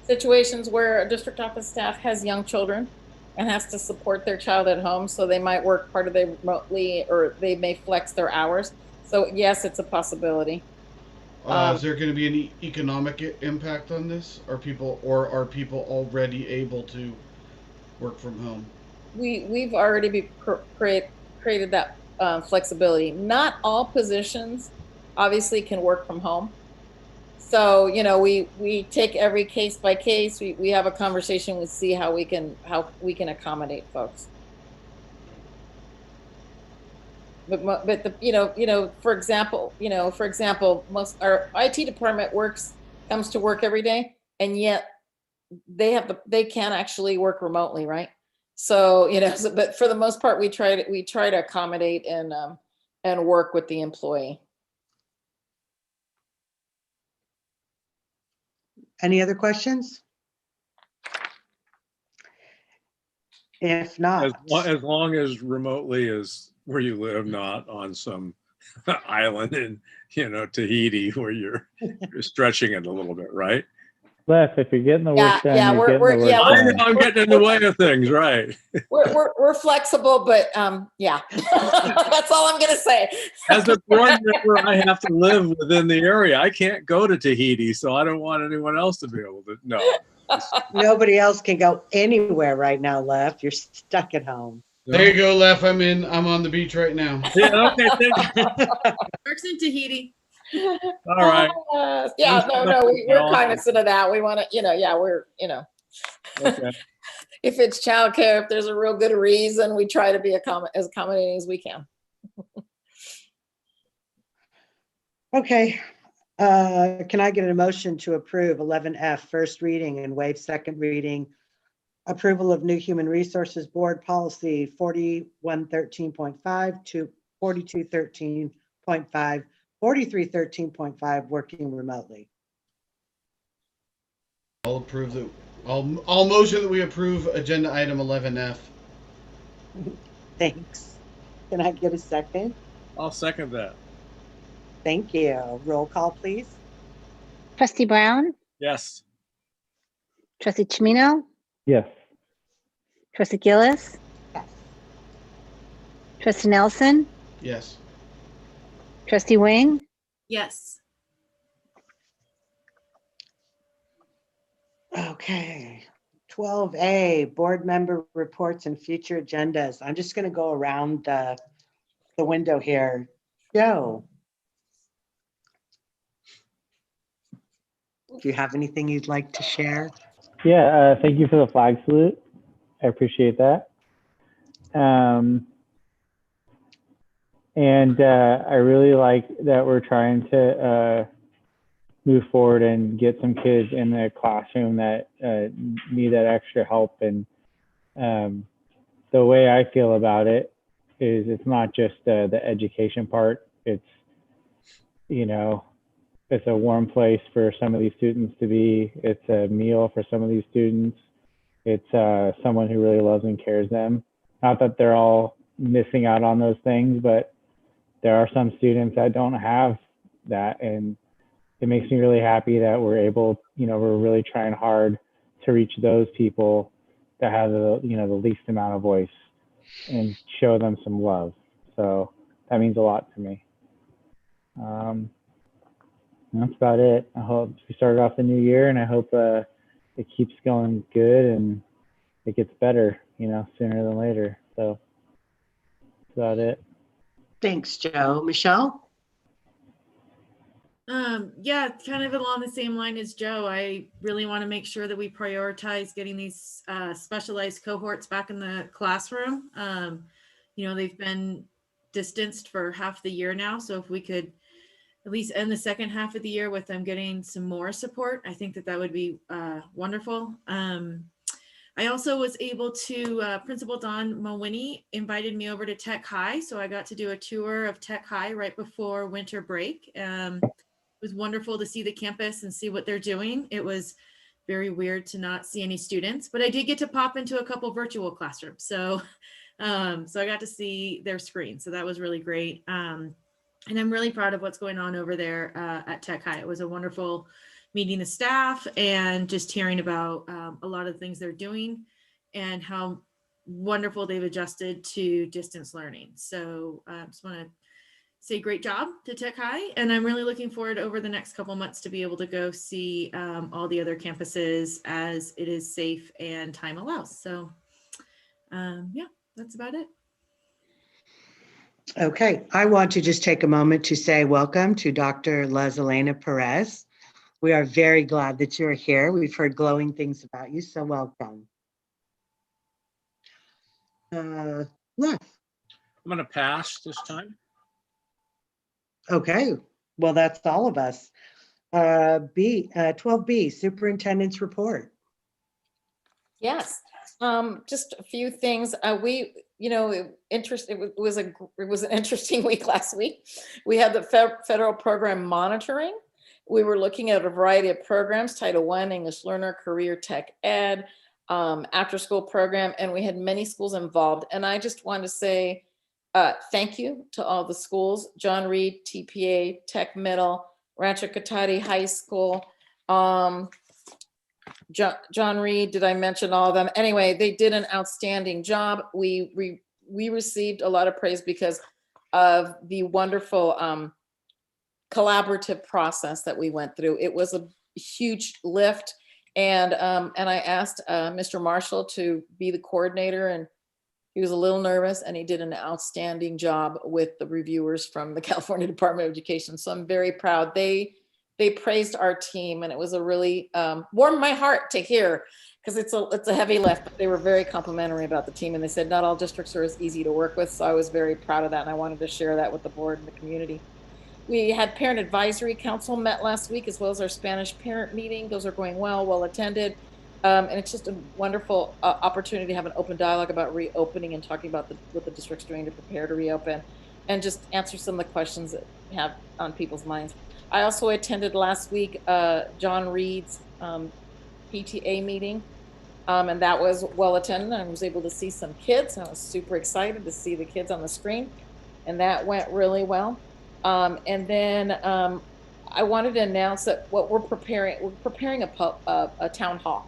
situations where a district office staff has young children and has to support their child at home, so they might work part of the remotely, or they may flex their hours. So yes, it's a possibility. Is there going to be any economic impact on this? Are people already able to work from home? We've already created that flexibility. Not all positions obviously can work from home. So, you know, we take every case by case. We have a conversation. We see how we can accommodate folks. But for example, most our IT department comes to work every day, and yet they can't actually work remotely, right? So, but for the most part, we try to accommodate and work with the employee. Any other questions? If not. As long as remotely is where you live, not on some island in, Tahiti where you're stretching it a little bit, right? Les, if you're getting the work done, I'm getting in the way of things, right? We're flexible, but yeah, that's all I'm gonna say. As a board member, I have to live within the area. I can't go to Tahiti, so I don't want anyone else to be able to. No. Nobody else can go anywhere right now, Left. You're stuck at home. There you go, Left. I'm on the beach right now. Yeah, okay. Works in Tahiti. All right. We're cognizant of that. We want to, Okay. if it's childcare, if there's a real good reason, we try to be as accommodating as we can. Okay. Can I get a motion to approve 11F first reading and waive second reading? Approval of new Human Resources Board Policy 4113.5 to 4213.5, 4313.5, working remotely. I'll motion that we approve agenda item 11F. Thanks. Can I get a second? I'll second that. Thank you. Roll call, please. Trustee Brown, Yes. Trustee Chimino, Yes. Trustee Gillis, Yes. Trustee Nelson, Yes. Trustee Wing, Yes. Okay. 12A, board member reports and future agendas. I'm just going to go around the window here. Joe. Do you have anything you'd like to share? Yeah, thank you for the flag salute. I appreciate that. And I really like that we're trying to move forward and get some kids in the classroom that need that extra help. And the way I feel about it is it's not just the education part. It's, it's a warm place for some of these students to be. It's a meal for some of these students. It's someone who really loves and cares them. Not that they're all missing out on those things, but there are some students that don't have that. And it makes me really happy that we're able, we're really trying hard to reach those people that have the least amount of voice and show them some love. So that means a lot to me. That's about it. I hope we started off the new year, and I hope it keeps going good and it gets better, sooner than later. So that's about it. Thanks, Joe. Michelle? Yeah, kind of along the same line as Joe. I really want to make sure that we prioritize getting these specialized cohorts back in the classroom. They've been distanced for half the year now. So if we could at least end the second half of the year with them getting some more support, I think that would be wonderful. I also was able to, Principal Don Mawini invited me over to Tech High. So I got to do a tour of Tech High right before winter break. It was wonderful to see the campus and see what they're doing. It was very weird to not see any students, but I did get to pop into a couple virtual classrooms. So, so I got to see their screen. So that was really great. And I'm really proud of what's going on over there at Tech High. It was a wonderful meeting the staff and just hearing about a lot of the things they're doing and how wonderful they've adjusted to distance learning. So I just want to say great job to Tech High. And I'm really looking forward over the next couple months to be able to go see all the other campuses as it is safe and time allows. So yeah, that's about it. Okay, I want to just take a moment to say welcome to Dr. Lizalena Perez. We are very glad that you're here. We've heard glowing things about you, so welcome. Les. I'm going to pass this time. Okay, well, that's all of us. 12B, Superintendent's Report. Yes, just a few things. It was an interesting week last week. We had the federal program monitoring. We were looking at a variety of programs, Title I, English Learner, Career Tech Ed, after school program, and we had many schools involved. And I just want to say thank you to all the schools, John Reed, TPA, Tech Middle, Rancho Cotati High School, John Reed, did I mention all of them? Anyway, they did an outstanding job. We received a lot of praise because of the wonderful collaborative process that we went through. It was a huge lift. And I asked Mr. Marshall to be the coordinator, and he was a little nervous, and he did an outstanding job with the reviewers from the California Department of Education. So I'm very proud. They praised our team, and it was a really warmed my heart to hear, because it's a heavy lift, but they were very complimentary about the team, and they said not all districts are as easy to work with. So I was very proud of that, and I wanted to share that with the board and the community. We had Parent Advisory Council met last week, as well as our Spanish parent meeting. Those are going well attended. And it's just a wonderful opportunity to have an open dialogue about reopening and talking about what the district's doing to prepare to reopen, and just answer some of the questions that have on people's minds. I also attended last week John Reed's PTA meeting, and that was well attended. I was able to see some kids. I was super excited to see the kids on the screen, and that went really well. And then I wanted to announce that what we're preparing a town hall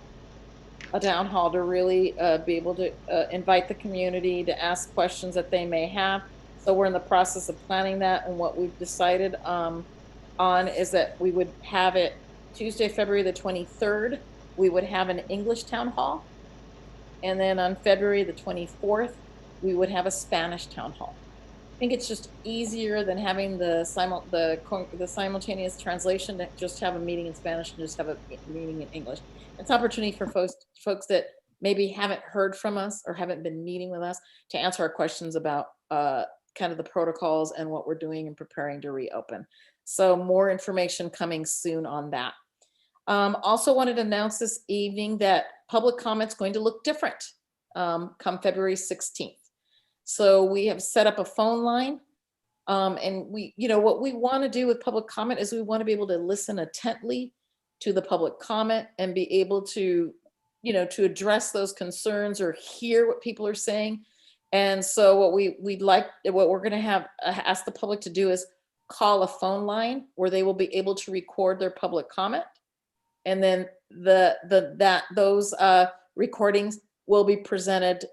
to really be able to invite the community to ask questions that they may have. So we're in the process of planning that, and what we've decided on is that we would have it Tuesday, February the 23rd. We would have an English town hall, and then on February the 24th, we would have a Spanish town hall. I think it's just easier than having the simultaneous translation to just have a meeting in Spanish and just have a meeting in English. It's an opportunity for folks that maybe haven't heard from us or haven't been meeting with us to answer our questions about kind of the protocols and what we're doing and preparing to reopen. So more information coming soon on that. Also wanted to announce this evening that public comment's going to look different come February 16th. So we have set up a phone line, and what we want to do with public comment is we want to be able to listen attentively to the public comment and be able to, to address those concerns or hear what people are saying. And so what we're going to have ask the public to do is call a phone line where they will be able to record their public comment, and then those recordings will be presented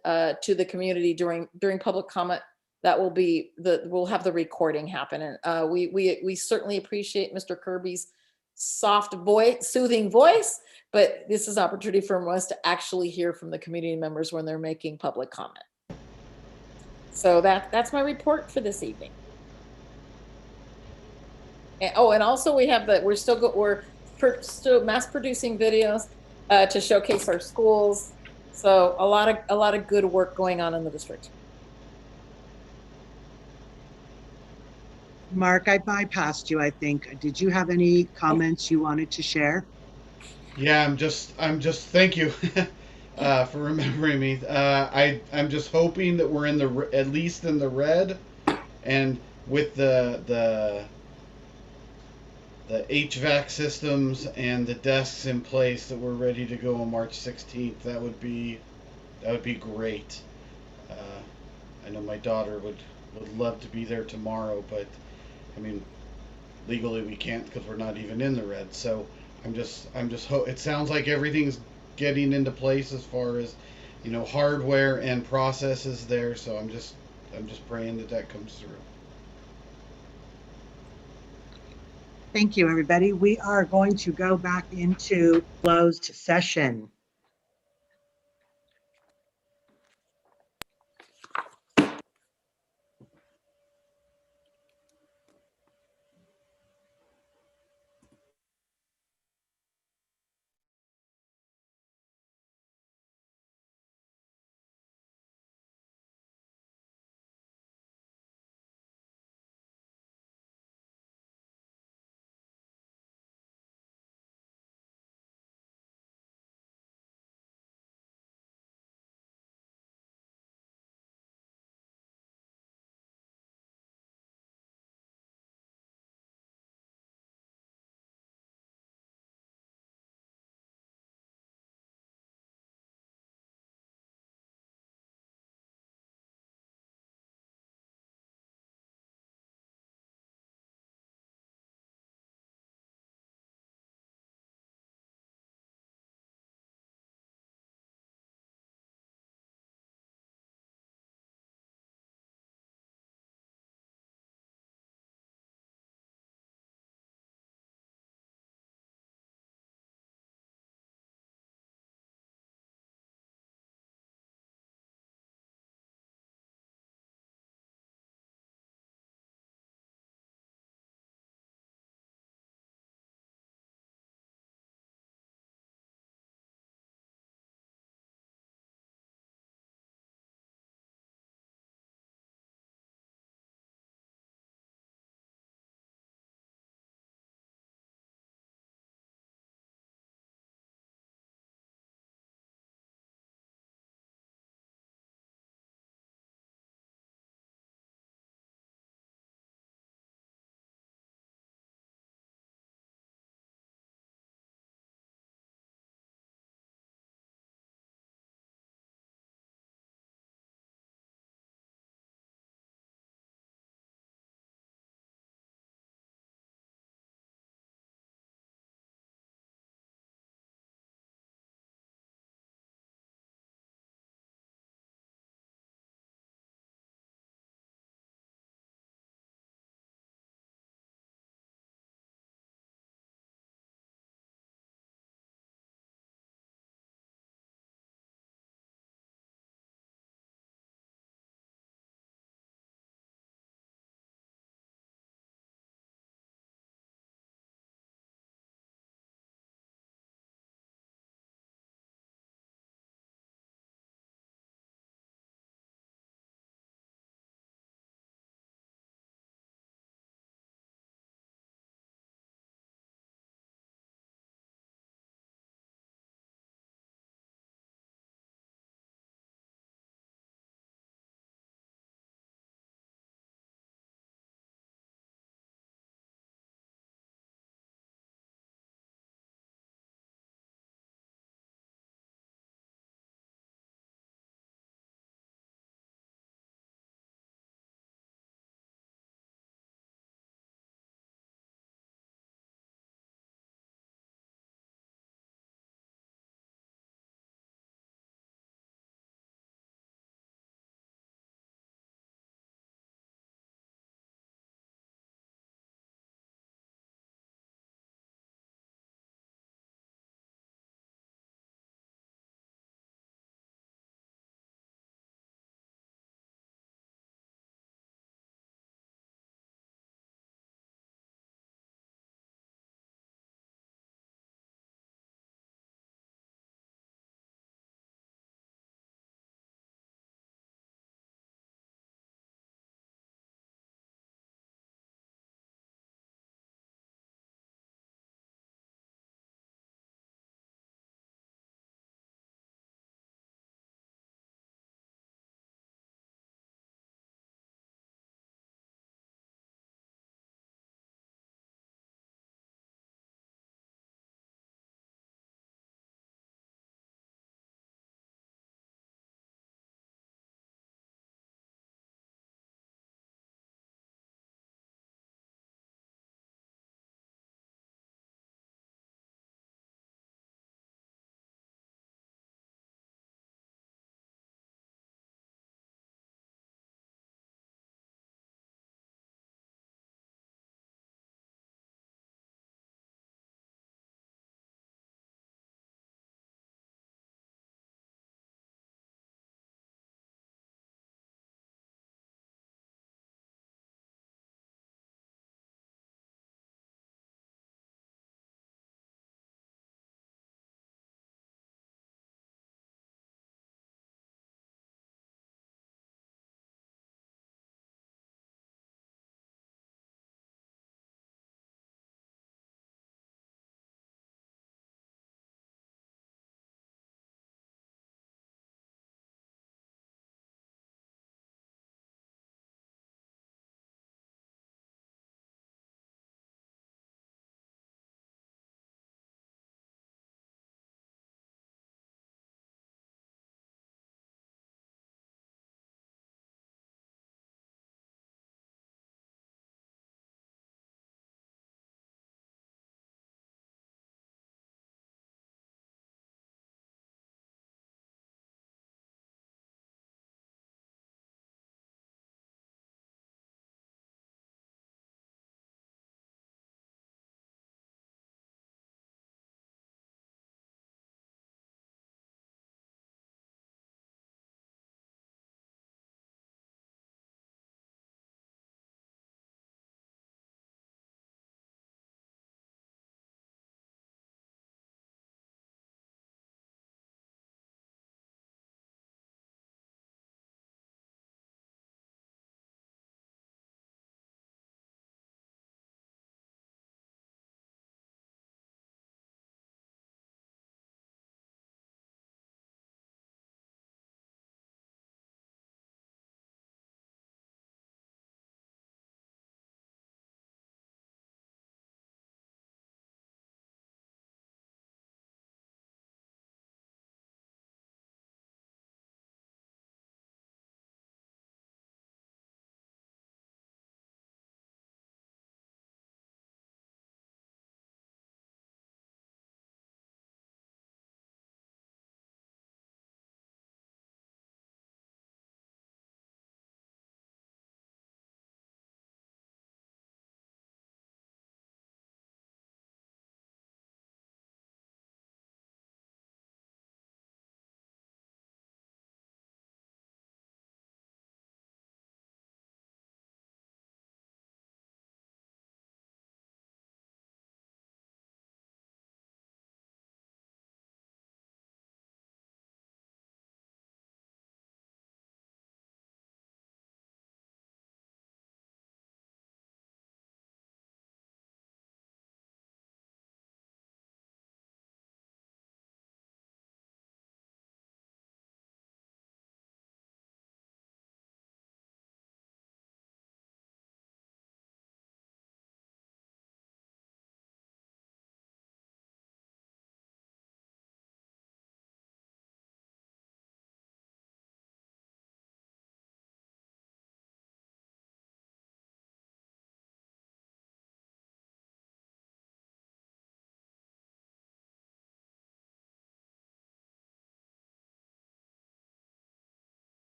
to the community during public comment. That will be we'll have the recording happen. And we certainly appreciate Mr. Kirby's soft voice, soothing voice, but this is an opportunity for us to actually hear from the community members when they're making public comment. So that's my report for this evening. And, and also we have we're still mass producing videos to showcase our schools. So a lot of good work going on in the district. Mark, I bypassed you, I think. Did you have any comments you wanted to share? Yeah, I'm just thank you. for remembering me. I'm just hoping that we're in the at least in the red, and with the HVAC systems and the desks in place that we're ready to go on March 16th. That would be great. I know my daughter would love to be there tomorrow, but I mean, legally we can't because we're not even in the red. So it sounds like everything's getting into place as far as, hardware and processes there. So I'm just praying that comes through. Thank you, everybody. We are going to go back into closed session.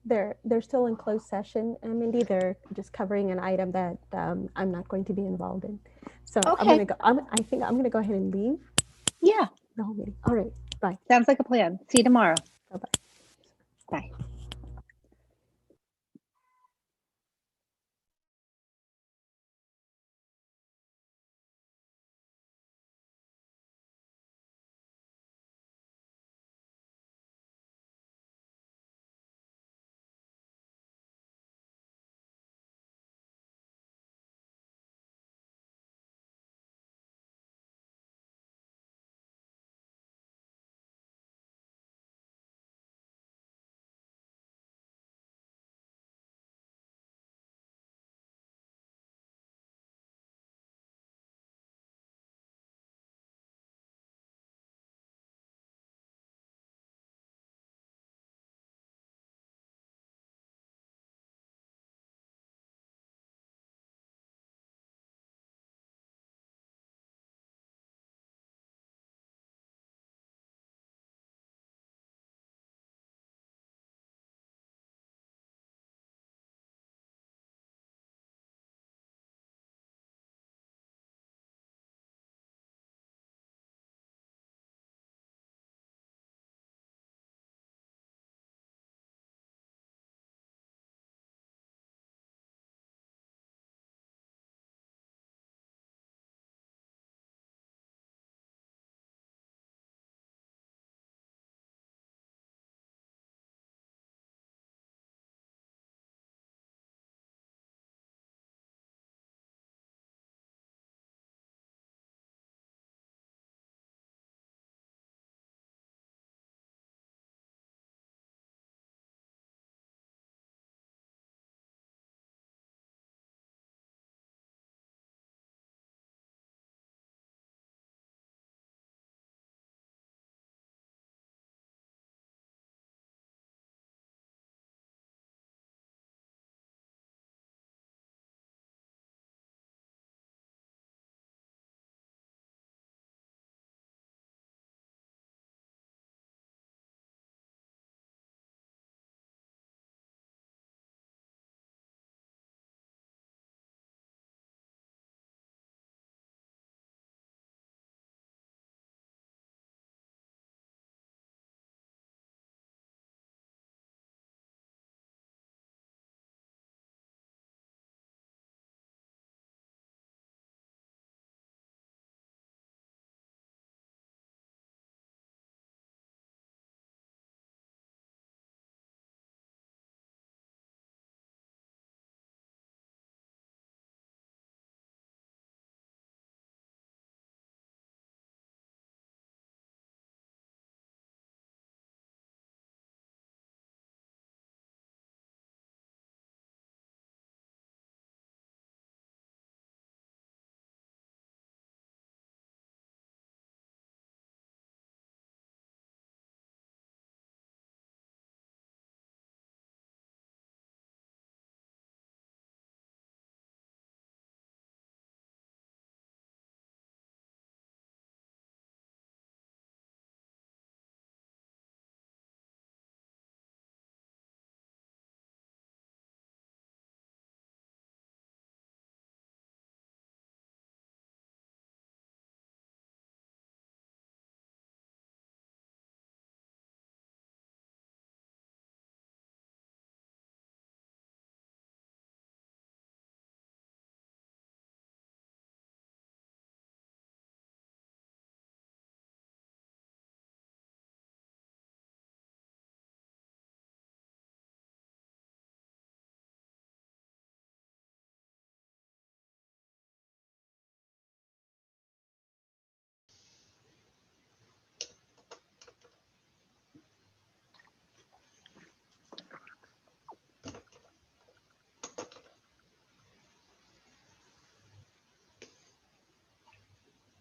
they're still in closed session, and Mindy, they're just covering an item that I'm not going to be involved in. So I'm Okay. gonna go. I think I'm gonna go ahead and leave Yeah, the whole meeting. All right, bye. sounds like a plan. See you tomorrow. Bye-bye. Bye.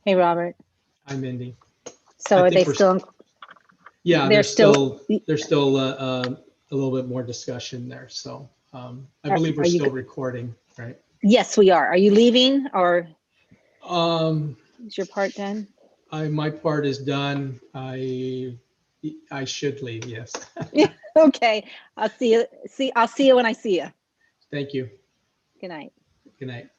Hey, Robert. Hi, Mindy. So I are think they we're still? Yeah, They're there's still a little bit more discussion there. So I believe we're are you still recording, right? Yes, we are. Are you leaving, or Um, is your part done? my part is done. I should leave, yes. Okay, I'll see you. I'll see you when I see you. Thank you. Good night. Good night.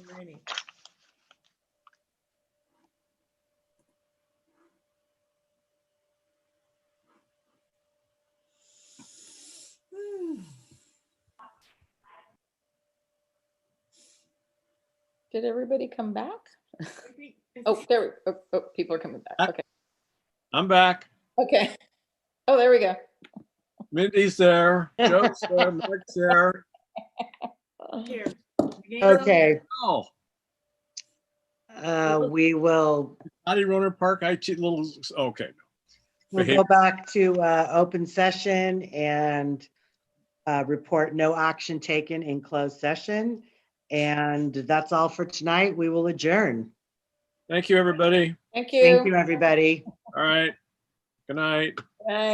Alrighty. Did everybody come back? Oh, there we, oh, people are coming back. Okay. I'm back. Okay. Oh, there we go. Mindy's there. Joe's there. Mark's there. Here. Okay, Oh, we will, Patty Roner Park, little, okay. we'll go back to open session and report no action taken in closed session. And that's all for tonight. We will adjourn. Thank you, everybody. Thank you. Thank you, everybody. All right. Good night. Bye.